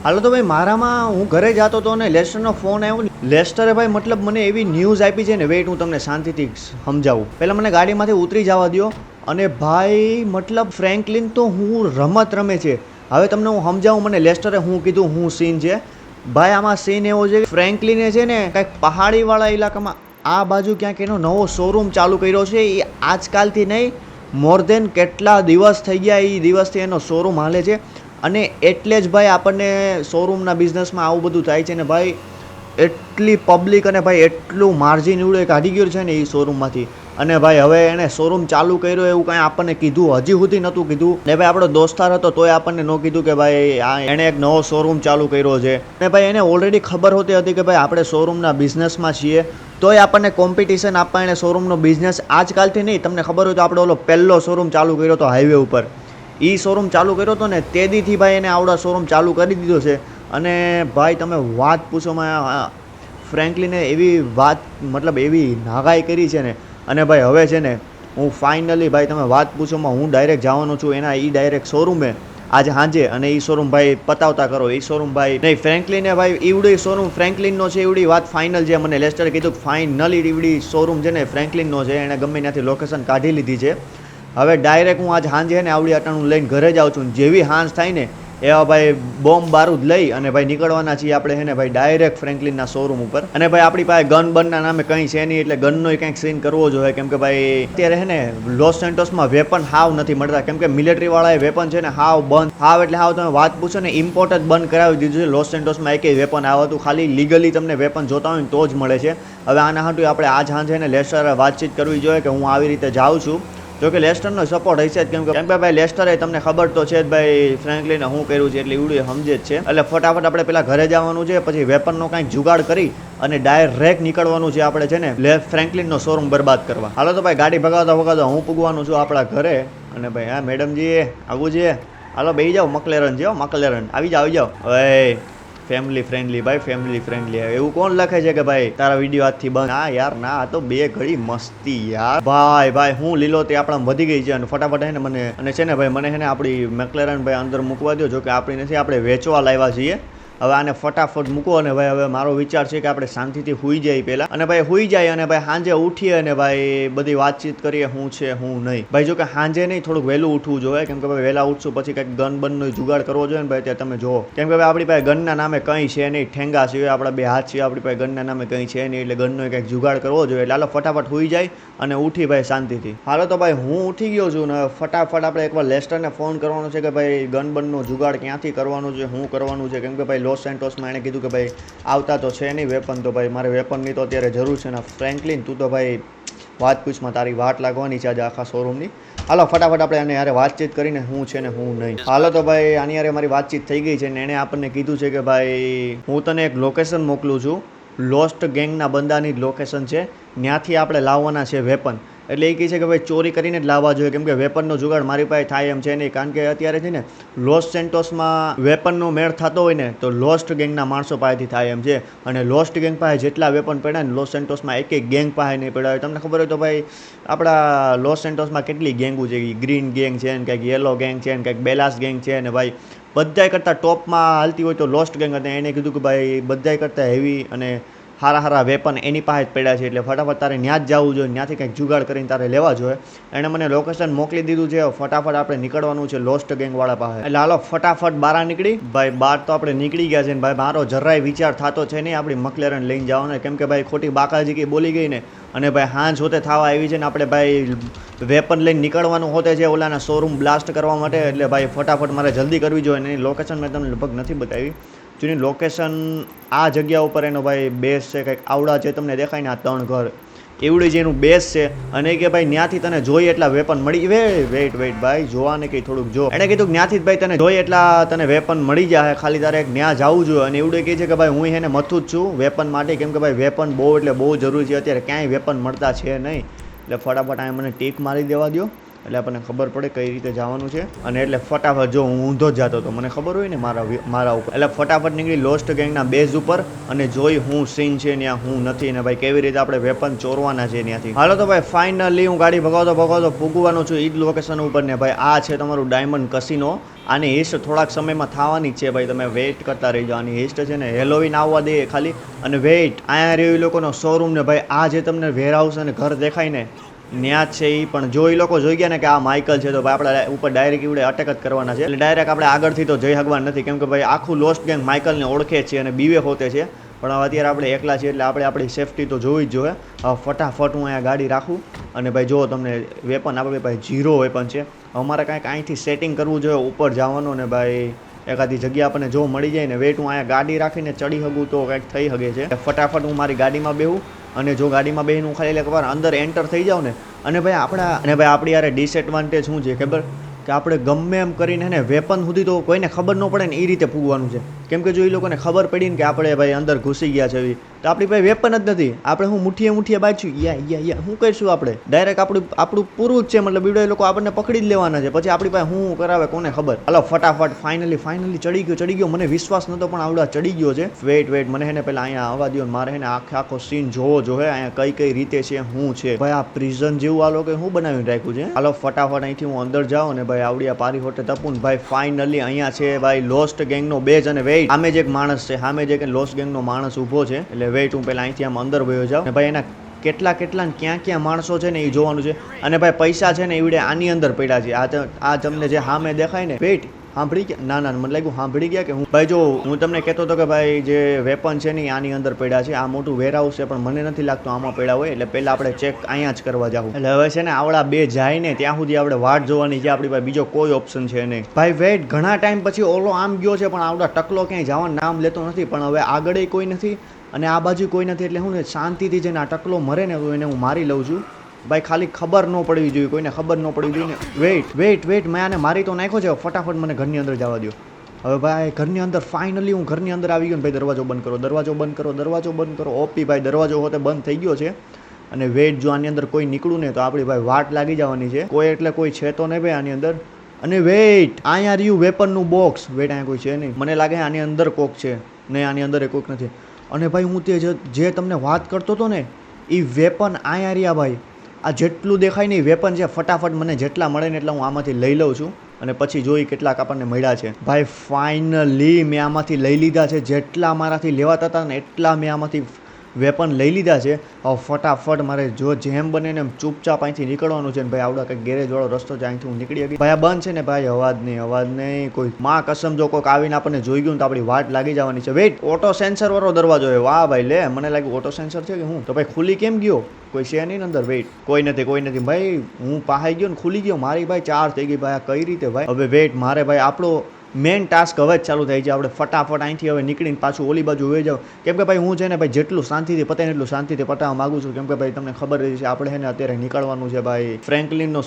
હાલો તો ભાઈ મારામાં હું ઘરે જતો હતો ને લેસ્ટરનો ફોન આવ્યો. લેસ્ટરે ભાઈ મતલબ મને એવી ન્યૂઝ આપી છે ને, વેઇટ હું તમને શાંતિથી સમજાવું. પહેલાં મને ગાડીમાંથી ઉતરી જવા દો. અને ભાઈ મતલબ ફ્રેન્કલિન તો હું રમત રમે છે. હવે તમને હું સમજાવું મને લેસ્ટરે હું કીધું હું સીન છે. ભાઈ આમાં સીન એવો છે કે ફ્રેન્કલિને છે ને કંઈક પહાડીવાળા ઇલાકામાં આ બાજુ ક્યાંક એનો નવો શોરૂમ ચાલુ કર્યો છે. એ આજકાલથી નહીં, મોર દેન કેટલા દિવસ થઈ ગયા એ દિવસથી એનો શોરૂમ હાલે છે. અને એટલે જ ભાઈ આપણને શોરૂમના બિઝનેસમાં આવું બધું થાય છે ને ભાઈ. એટલી પબ્લિક અને ભાઈ એટલું માર્જિન એવડું કાઢી ગયું છે ને એ શોરૂમમાંથી. અને ભાઈ હવે એણે શોરૂમ ચાલુ કર્યો એવું કાંઈ આપણને કીધું હજી સુધી નહોતું કીધું. ને ભાઈ આપણો દોસ્તાર હતો તોય આપણને ન કીધું કે ભાઈ આ એણે એક નવો શોરૂમ ચાલુ કર્યો છે. ને ભાઈ એને ઓલરેડી ખબર હોતી હતી કે ભાઈ આપણે શોરૂમના બિઝનેસમાં છીએ, તોય આપણને કોમ્પિટિશન આપવા એણે શોરૂમનો બિઝનેસ આજકાલથી નહીં, તમને ખબર હોય તો આપણે ઓલો પહેલો શોરૂમ ચાલુ કર્યો હતો હાઈવે ઉપર. એ શોરૂમ ચાલુ કર્યો હતો ને તેદીથી ભાઈ એને આવડા શોરૂમ ચાલુ કરી દીધો છે. અને ભાઈ તમે વાત પૂછોમાં ફ્રેન્કલિને એવી વાત મતલબ એવી નાગાઈ કરી છે ને. અને ભાઈ હવે છે ને હું ફાઇનલી ભાઈ તમે વાત પૂછોમાં હું ડાયરેક્ટ જવાનો છું એના એ ડાયરેક્ટ શોરૂમે આજે સાંજે. અને એ શોરૂમ ભાઈ પતાવતા કરો. એ શોરૂમ ભાઈ નહીં ફ્રેન્કલિને ભાઈ ઈવડી શોરૂમ ફ્રેન્કલિનનો છે એવડી વાત ફાઇનલ છે. મને લેસ્ટરે કીધું ફાઇનલી ઈવડી શોરૂમ છે ને ફ્રેન્કલિનનો છે. એણે ગમે ત્યાંથી લોકેશન કાઢી લીધી છે. હવે ડાયરેક્ટ હું આજ સાંજે ને આવડી અટાણું લઈને ઘરે જાઉં છું. જેવી સાંજ થાય ને એવા ભાઈ બોમ્બ બારૂદ લઈ અને ભાઈ નીકળવાના છીએ આપણે હે ને ભાઈ ડાયરેક્ટ ફ્રેન્કલિનના શોરૂમ ઉપર. અને ભાઈ આપણી પાસે ગન બનના નામે કંઈ છે નહીં, એટલે ગનનો કંઈક સીન કરવો જોઈએ. કેમ કે ભાઈ અત્યારે હે ને લોસ સેન્ટોસમાં વેપન હાવ નથી મળતા. કેમ કે મિલિટરીવાળાએ વેપન છે ને હાવ બંધ, હાવ એટલે હાવ તમે વાત પૂછો ને ઇમ્પોર્ટ જ બંધ કરાવી દીધું છે. લોસ સેન્ટોસમાં એકેય વેપન આવતું, ખાલી લીગલી તમને વેપન જોતા હોય ને તો જ મળે છે. હવે આના હાટું આપણે આજ સાંજે ને લેસ્ટરે વાતચીત કરવી જોઈએ કે હું આવી રીતે જાઉં છું. જો કે લેસ્ટરનો સપોર્ટ હશે જ, કેમ કે ભાઈ લેસ્ટરે તમને ખબર તો છે જ ભાઈ ફ્રેન્કલિને શું કર્યું છે એટલે એવડું સમજે જ છે. એટલે ફટાફટ આપણે પેલા ઘરે જવાનું છે, પછી વેપનનો કાંઈક જુગાડ કરી અને ડાયરેક્ટ નીકળવાનું છે આપણે છે ને ફ્રેન્કલિનનો શોરૂમ બરબાદ કરવા. હાલો તો ભાઈ ગાડી ભગાવતા ભગાવતા હું પૂગવાનું છું આપણા ઘરે. અને ભાઈ હા મેડમજી આવું છે, હાલો બેસી જાઓ મકલેરન છે, મકલેરન આવી જાઓ આવી જાઓ. હવે ફેમિલી ફ્રેન્ડલી ભાઈ ફેમિલી ફ્રેન્ડલી. એવું કોણ લખે છે કે ભાઈ તારા વિડીયો આજથી બંધ? હા યાર ના, આ તો બે ઘડી મસ્તી યાર. ભાઈ હું લીલોતી આપણા વધી ગઈ છે. અને ફટાફટ હે ને મને અને છે ને ભાઈ મને હે ને આપણી મેકલેરન ભાઈ અંદર મૂકવા દો. જો કે આપણી નથી, આપણે વેચવા લાવ્યા છીએ. હવે આને ફટાફટ મૂકો. અને ભાઈ હવે મારો વિચાર છે કે આપણે શાંતિથી સૂઈ જઈએ પહેલાં, અને ભાઈ સૂઈ જાય અને ભાઈ સાંજે ઉઠીએ અને ભાઈ બધી વાતચીત કરીએ શું છે શું નહીં. ભાઈ જો કે સાંજે નહીં, થોડુંક વહેલું ઉઠવું જોઈએ. કેમ કે ભાઈ વહેલા ઉઠશું પછી કંઈક ગન બનનો જુગાડ કરવો જોઈએ ને ભાઈ. ત્યાં તમે જુઓ, કેમ કે ભાઈ આપણી પાસે ગનના નામે કંઈ છે નહીં, ઠેંગા છે આપણા બે હાથ છે, આપણી પાસે ગનના નામે કંઈ છે નહીં. એટલે ગનનો કંઈક જુગાડ કરવો જોઈએ. એટલે હાલો ફટાફટ સૂઈ જાય અને ઉઠી ભાઈ શાંતિથી. હાલો તો ભાઈ હું ઉઠી ગયો છું ને ફટાફટ આપણે એકવાર લેસ્ટરને ફોન કરવાનો છે કે ભાઈ ગન બનનો જુગાડ ક્યાંથી કરવાનું છે, શું કરવાનું છે. કેમ કે ભાઈ લોસ સેન્ટોસમાં એણે કીધું કે ભાઈ આવતા તો છે નહીં વેપન, તો ભાઈ મારે વેપનની તો અત્યારે જરૂર છે ને. ફ્રેન્કલિન તું તો ભાઈ વાત પૂછમાં તારી વાટ લાગવાની છે આજે આખા શોરૂમની. હાલો ફટાફટ આપણે આને યારે વાતચીત કરીને શું છે ને શું નહીં. હાલો તો ભાઈ આની યારે મારી વાતચીત થઈ ગઈ છે ને એણે આપણને કીધું છે કે ભાઈ હું તને એક લોકેશન મોકલું છું, લોસ્ટ ગેંગના બંદાની જ લોકેશન છે, ત્યાંથી આપણે લાવવાના છે વેપન. એટલે એ કહે છે કે ભાઈ ચોરી કરીને જ લાવવા જોઈએ. કેમ કે વેપનનો જુગાડ મારી પાસે થાય એમ છે નહીં. કારણ કે અત્યારે છે ને લોસ સેન્ટોસમાં વેપનનો મેળ થતો હોય ને તો લોસ્ટ ગેંગના માણસો પાસેથી થાય એમ છે. અને લોસ્ટ ગેંગ પાસે જેટલા વેપન પડ્યા ને લોસ સેન્ટોસમાં એક ગેંગ પાસે નહીં પડ્યા હોય. તમને ખબર હોય તો ભાઈ આપણા લોસ સેન્ટોસમાં કેટલી ગેંગો છે. ગ્રીન ગેંગ છે ને કંઈક યેલો ગેંગ છે ને કંઈક બેલાસ ગેંગ છે ને ભાઈ બધાય કરતાં ટોપમાં હાલતી હોય તો લોસ્ટ ગેંગ હતી. એણે કીધું કે ભાઈ બધાય કરતાં હેવી અને હારા હારા વેપન એની પાસે જ પડ્યા છે, એટલે ફટાફટ તારે ત્યાં જ જવું જોઈએ, ત્યાંથી કંઈક જુગાડ કરીને તારે લેવા જોઈએ. એણે મને લોકેશન મોકલી દીધું છે, ફટાફટ આપણે નીકળવાનું છે લોસ્ટ ગેંગવાળા પાસે. એટલે હાલો ફટાફટ બહાર નીકળી. ભાઈ બહાર તો આપણે નીકળી ગયા છે ને ભાઈ મારો જરાય વિચાર થતો છે નહીં આપણી મકલેરન લઈને જવાનો, કેમ કે ભાઈ ખોટી બાકાજી કંઈ બોલી ગઈ ને, અને ભાઈ હાંજ હોતે થવા આવી છે ને આપણે ભાઈ વેપન લઈને નીકળવાનું હોતે છે ઓલાના શોરૂમ બ્લાસ્ટ કરવા માટે. એટલે ભાઈ ફટાફટ મારે જલ્દી કરવી જોઈએ. એની લોકેશન મેં તમને લગભગ નથી બતાવી. જેની લોકેશન આ જગ્યા ઉપર એનો ભાઈ બેઝ છે, કંઈક આવડા જે તમને દેખાય ને આ 3 ઘર એવડી જ એનું બેઝ છે. અને કે ભાઈ ત્યાંથી તને જોઈએ એટલા વેપન મળી વેઇટ ભાઈ જોવાને કંઈ થોડુંક જો. એણે કીધું ત્યાંથી જ ભાઈ તને જોઈએ એટલા તને વેપન મળી જાય, ખાલી તારે ત્યાં જવું જોઈએ. અને એવું કહે છે કે ભાઈ હું એને મથું જ છું વેપન માટે, કેમ કે ભાઈ વેપન બહુ એટલે બહુ જરૂરી છે, અત્યારે ક્યાંય વેપન મળતા છે નહીં. એટલે ફટાફટ આ મને ટીક મારી દેવા દો, એટલે આપણને ખબર પડે કઈ રીતે જવાનું છે. અને એટલે ફટાફટ જો હું ઊંધો જ જતો હતો, મને ખબર હોય ને મારા ઉપર, એટલે ફટાફટ નીકળી લોસ્ટ ગેંગના બેઝ ઉપર અને જોઈ હું સીન છે ત્યાં હું નથી, ને ભાઈ કેવી રીતે આપણે વેપન ચોરવાના છે ત્યાંથી. હાલો તો ભાઈ ફાઇનલી હું ગાડી ભગાવતો પૂગવાનો છું ઈ જ લોકેશન ઉપર ને ભાઈ આ છે તમારું ડાયમંડ કસિનો. આની હિસ્ટ થોડાક સમયમાં થવાની જ છે ભાઈ, તમે વેઇટ કરતા રહીજો. આની હિસ્ટ છે ને હેલોવીન આવવા દે ખાલી. અને વેઇટ અહીંયા રહ્યું એ લોકોનો શોરૂમ ને ભાઈ આ જે તમને વેરહાઉસ અને ઘર દેખાય ને ન્યા છે એ પણ જો એ લોકો જોઈ ગયા ને કે આ માઇકલ છે તો ભાઈ આપણે ઉપર ડાયરેક્ટ એવડે અટેક જ કરવાના છે. એટલે ડાયરેક્ટ આપણે આગળથી તો જઈ શકવાના નથી, કેમ કે ભાઈ આખું લોસ્ટ ગેંગ માઇકલને ઓળખે છે અને બીવે હોતે છે. પણ હવે અત્યારે આપણે એકલા છીએ એટલે આપણે આપણી સેફટી તો જોવી જ જોઈએ. હવે ફટાફટ હું અહીંયા ગાડી રાખું અને ભાઈ જો તમને વેપન આપણે ભાઈ 0 વેપન છે. અમારે કાંઈક અહીંથી સેટિંગ કરવું જોઈએ ઉપર જવાનું, ને ભાઈ એકાદી જગ્યા આપણને જો મળી જાય ને વેટ હું અહીંયા ગાડી રાખીને ચડી શકું તો કંઈક થઈ શકે છે. ફટાફટ હું મારી ગાડીમાં બેહું અને જો ગાડીમાં બેહીને હું ખાલી એકવાર અંદર એન્ટર થઈ જાઉં ને, અને ભાઈ આપણી યાર ડિસએડવાન્ટેજ શું છે ખબર કે આપણે ગમે એમ કરીને ને વેપન સુધી તો કોઈને ખબર ન પડે ને એ રીતે પૂગવાનું છે. કેમ કે જો એ લોકોને ખબર પડી ને કે આપણે ભાઈ અંદર ઘૂસી ગયા છે તો આપણી ભાઈ વેપન જ નથી, આપણે હું મુઠ્ઠીએ બાજુ યા શું કરીશું આપણે ડાયરેક્ટ આપણું પૂરું જ છે. મતલબ એ લોકો આપણને પકડી જ લેવાના છે, પછી આપણી પાસે શું કરાવે કોને ખબર. હાલો ફટાફટ ફાઇનલી ચડી ગયો. મને વિશ્વાસ નતો પણ આવડા ચડી ગયો છે. વેઇટ મને હેને પહેલાં અહીંયા આવવા દો, મારે હેને આખો સીન જોવો જોઈએ અહીંયા કઈ રીતે છે શું છે. ભાઈ આ પ્રિઝન જેવું આ લોકો શું બનાવીને રાખ્યું છે. હાલો ફટાફટ અહીંથી હું અંદર જાઉં ને ભાઈ આવડી આ પારી હોટે તપું. ભાઈ ફાઇનલી અહીંયા છે ભાઈ લોસ્ટ ગેંગનો બેઝ. અને વેઇટ સામે જ એક માણસ છે, સામે જે લોસ્ટ ગેંગનો માણસ ઊભો છે. એટલે વેઇટ હું પહેલાં અહીંથી આમ અંદર વયો જાઉં ને ભાઈ એના કેટલા ક્યાં માણસો છે ને એ જોવાનું છે. અને ભાઈ પૈસા છે ને એવડે આની અંદર પડ્યા છે. આ તમને જે સામે દેખાય ને વેઇટ સાંભળી ગયા? ના મને લાગ્યું સાંભળી ગયા કે હું ભાઈ જો હું તમને કહેતો હતો કે ભાઈ જે વેપન છે ને આની અંદર પડ્યા છે. આ મોટું વેરહાઉસ છે પણ મને નથી લાગતું આમાં પડ્યા હોય, એટલે પહેલાં આપણે ચેક અહીંયા જ કરવા જાવ. એટલે હવે છે ને આવડા બે જાય ને ત્યાં સુધી આપણે વાટ જોવાની છે, આપણી પાસે બીજો કોઈ ઓપ્શન છે નહીં. ભાઈ વેઇટ ઘણા ટાઈમ પછી ઓલો આમ ગયો છે પણ આવડા ટકલો ક્યાંય જવાનું નામ લેતો નથી. પણ હવે આગળ કોઈ નથી અને આ બાજુ કોઈ નથી, એટલે હું ને શાંતિથી જઈને આ ટકલો મરે ને તો એને હું મારી લઉં છું. ભાઈ ખાલી ખબર ન પડવી જોઈએ, કોઈને ખબર ન પડવી જોઈએ ને. વેઇટ મેં આને મારી તો નાખ્યો છે, ફટાફટ મને ઘરની અંદર જવા દો. હવે ભાઈ ઘરની અંદર ફાઇનલી હું ઘરની અંદર આવી ગયો ને ભાઈ દરવાજો બંધ કરો. ઓપી ભાઈ દરવાજો હોતે બંધ થઈ ગયો છે. અને વેઇટ જો આની અંદર કોઈ નીકળું ને તો આપણી ભાઈ વાટ લાગી જવાની છે. કોઈ એટલે કોઈ છે તો નહીં ભાઈ આની અંદર. અને વેઇટ અહીંયા રહ્યું વેપનનું બોક્સ. વેઇટ અહીંયા કોઈ છે નહીં, મને લાગે આની અંદર કોક છે. નહીં આની અંદર કોઈક નથી. અને ભાઈ હું તે જે તમને વાત કરતો હતો ને એ વેપન અહીંયા રહ્યા ભાઈ. આ જેટલું દેખાય ને એ વેપન છે. ફટાફટ મને જેટલા મળે ને એટલા હું આમાંથી લઈ લઉં છું અને પછી જોઈ કેટલાક આપણને મળ્યા છે. ભાઈ ફાઇનલી મેં આમાંથી લઈ લીધા છે. જેટલા મારાથી લેવાતા હતા ને એટલા મેં આમાંથી વેપન લઈ લીધા છે. હવે ફટાફટ મારે જો જેમ બને ને એમ ચૂપચાપ અહીંથી નીકળવાનું છે. ને ભાઈ આવડા કંઈક ગેરેજવાળો રસ્તો છે, અહીંથી હું નીકળી ગઈ. ભાઈ આ બંધ છે ને ભાઈ, અવાજ નહીં કોઈ માં કસમ જો કોઈક આવીને આપણને જોઈ ગયું તો આપણી વાટ લાગી જવાની છે. વેઇટ ઓટો સેન્સર વાળો દરવાજો છે. વાહ ભાઈ લે, મને લાગ્યું ઓટો સેન્સર છે કે હું. તો ભાઈ ખુલી કેમ ગયો? કોઈ છે નહીં અંદર. વેઇટ કોઈ નથી ભાઈ. હું પહાઈ ગયો ને ખુલી ગયો. મારી ભાઈ 4 થઈ ગઈ ભાઈ. આ કઈ રીતે ભાઈ? હવે વેઇટ મારે ભાઈ આપણો મેન ટાસ્ક હવે જ ચાલુ થાય છે. આપણે ફટાફટ અહીંથી હવે નીકળીને પાછું ઓલી બાજુ વહી જાવ. કેમ કે ભાઈ હું છે ને ભાઈ જેટલું શાંતિથી પતાય ને એટલું શાંતિથી પતાવવા માગું છું. કેમ કે ભાઈ તમને ખબર જ છે આપણે છે ને અત્યારે નીકળવાનું છે ભાઈ ફ્રેન્કલિનનો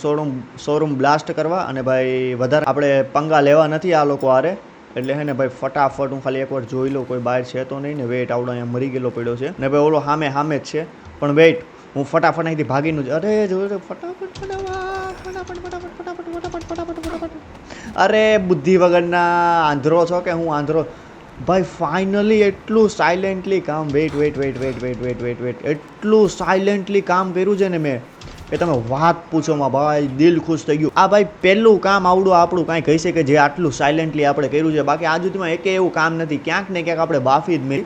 શોરૂમ બ્લાસ્ટ કરવા. અને ભાઈ વધારે આપણે પંગા લેવા નથી આ લોકો હારે. એટલે હે ને ભાઈ ફટાફટ હું ખાલી એકવાર જોઈ લઉં કોઈ બહાર છે તો નહીં ને. વેઇટ આવડો અહીંયા મરી ગયેલો પડ્યો છે ને ભાઈ ઓલો સામે જ છે. પણ વેઇટ હું ફટાફટ અહીંથી ભાગીનું જ. અરે જો ફટાફટ. અરે બુદ્ધિ વગરના આંધળો છો કે હું આંધળો? ભાઈ ફાઇનલી એટલું સાયલેન્ટલી કામ. વેઇટ એટલું સાયલેન્ટલી કામ કર્યું છે ને મેં કે તમે વાત પૂછોમાં ભાઈ દિલ ખુશ થઈ ગયું. આ ભાઈ પહેલું કામ આવડું આપણું કાંઈ કહી શકે જે આટલું સાયલેન્ટલી આપણે કર્યું છે. બાકી આ સુધીમાં એકે એવું કામ નથી. ક્યાંક ને ક્યાંક આપણે બાફી જ મેં.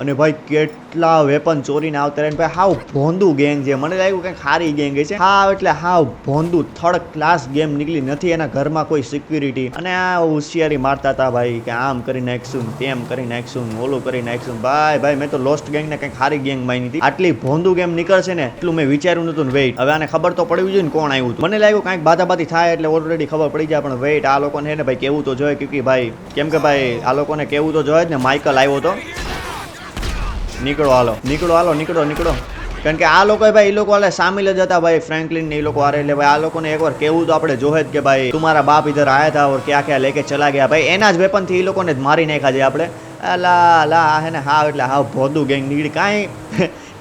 અને ભાઈ કેટલા વેપન ચોરીને આવતા રહે ભાઈ. હાવ ભોંદુ ગેંગ છે, મને લાગ્યું કંઈક સારી ગેંગ છે. હાવ એટલે હાવ ભોંદુ થર્ડ ક્લાસ ગેમ નીકળી. નથી એના ઘરમાં કોઈ સિક્યુરિટી અને આ હોશિયારી મારતા હતા ભાઈ કે આમ કરી નાખશું તેમ કરી નાખશું ઓલું કરી નાખશું. ભાઈ મેં તો લોસ્ટ ગેંગ ને કંઈક સારી ગેંગ માની હતી. આટલી ભોંદુ ગેમ નીકળશે ને એટલું મેં વિચાર્યું નતું ને વેઇટ હવે આને ખબર તો પડવી જોઈએ ને કોણ આવ્યું હતું. મને લાગ્યું કાંઈક બાધાબાધી થાય એટલે ઓલરેડી ખબર પડી જાય, પણ વેઇટ આ લોકોને ને ભાઈ કેવું તો જોઈએ કે ભાઈ કેમ કે ભાઈ આ લોકોને કેવું તો જોઈએ જ ને. માઇકલ આવ્યો તો નીકળો હાલો કારણ કે આ લોકો ભાઈ એ લોકો વાલે સામેલ જ હતા ભાઈ ફ્રેન્કલિન ને એ લોકો આરે. એટલે ભાઈ આ લોકોને એકવાર કેવું તો આપણે જોહે જ કે ભાઈ તમારા બાપ ઇધર આયા હતા ઓર ક્યાં ક્યાં લેકે ચલા ગયા. ભાઈ એના જ વેપન થી એ લોકોને જ મારી નાખ્યા છે આપણે. લા હે ને હાવ એટલે હાવ ભોંદુ ગેંગ નીકળી.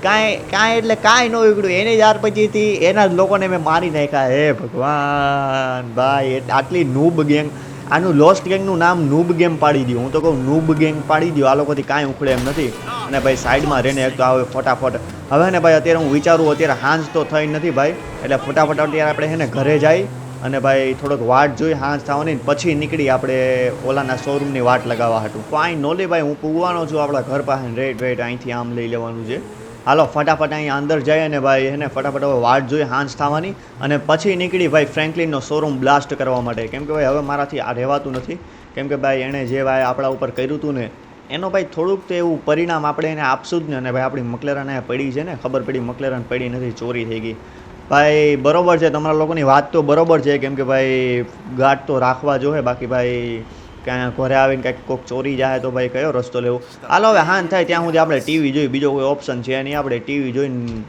કાંઈ એટલે કાંઈ ન ઉગડ્યું એને જ પછીથી એના જ લોકોને મેં મારી નાખ્યા. હે ભગવાન ભાઈ આટલી નૂબ ગેંગ. આનું લોસ્ટ ગેંગનું નામ નૂબ ગેમ પાડી દો. હું તો કહું નૂબ ગેંગ પાડી દો. આ લોકોથી કાંઈ ઉખડે એમ નથી. અને ભાઈ સાઈડમાં રહીને એક તો આવે ફટાફટ. હવે ને ભાઈ અત્યારે હું વિચારું અત્યારે હાંજ તો થઈ નથી ભાઈ, એટલે ફટાફટ અત્યારે આપણે હે ને ઘરે જઈ અને ભાઈ થોડોક વાટ જોઈ હાંજ થવાની પછી નીકળી આપણે ઓલાના શોરૂમની વાટ લગાવવા હતું. ફાઇનલી ભાઈ હું પૂગવાનો છું આપણા ઘર પાસે. રેટ અહીંથી આમ લઈ લેવાનું છે. હાલો ફટાફટ અહીંયા અંદર જાય અને ભાઈ એને ફટાફટ હવે વાટ જોઈ હાંજ થવાની અને પછી નીકળી ભાઈ ફ્રેન્કલિનનો શોરૂમ બ્લાસ્ટ કરવા માટે. કેમ કે ભાઈ હવે મારાથી આ રહેવાતું નથી. કેમ કે ભાઈ એણે જે ભાઈ આપણા ઉપર કર્યું હતું ને એનો ભાઈ થોડુંક તો એવું પરિણામ આપણે એને આપશું જ ને. અને ભાઈ આપણી મકલેરન અહીંયા પડી છે ને, ખબર પડી મકલેરન પડી નથી, ચોરી થઈ ગઈ. ભાઈ બરોબર છે તમારા લોકોની વાત તો બરોબર છે. કેમ કે ભાઈ ગાર્ડ તો રાખવા જોઈએ, બાકી ભાઈ ક્યાં ઘરે આવીને કંઈક કોઈક ચોરી જાય તો ભાઈ કયો રસ્તો લેવો. હાલો હવે હાન થાય ત્યાં સુધી આપણે ટીવી જોઈ, બીજો કોઈ ઓપ્શન છે નહીં. આપણે ટીવી જોઈને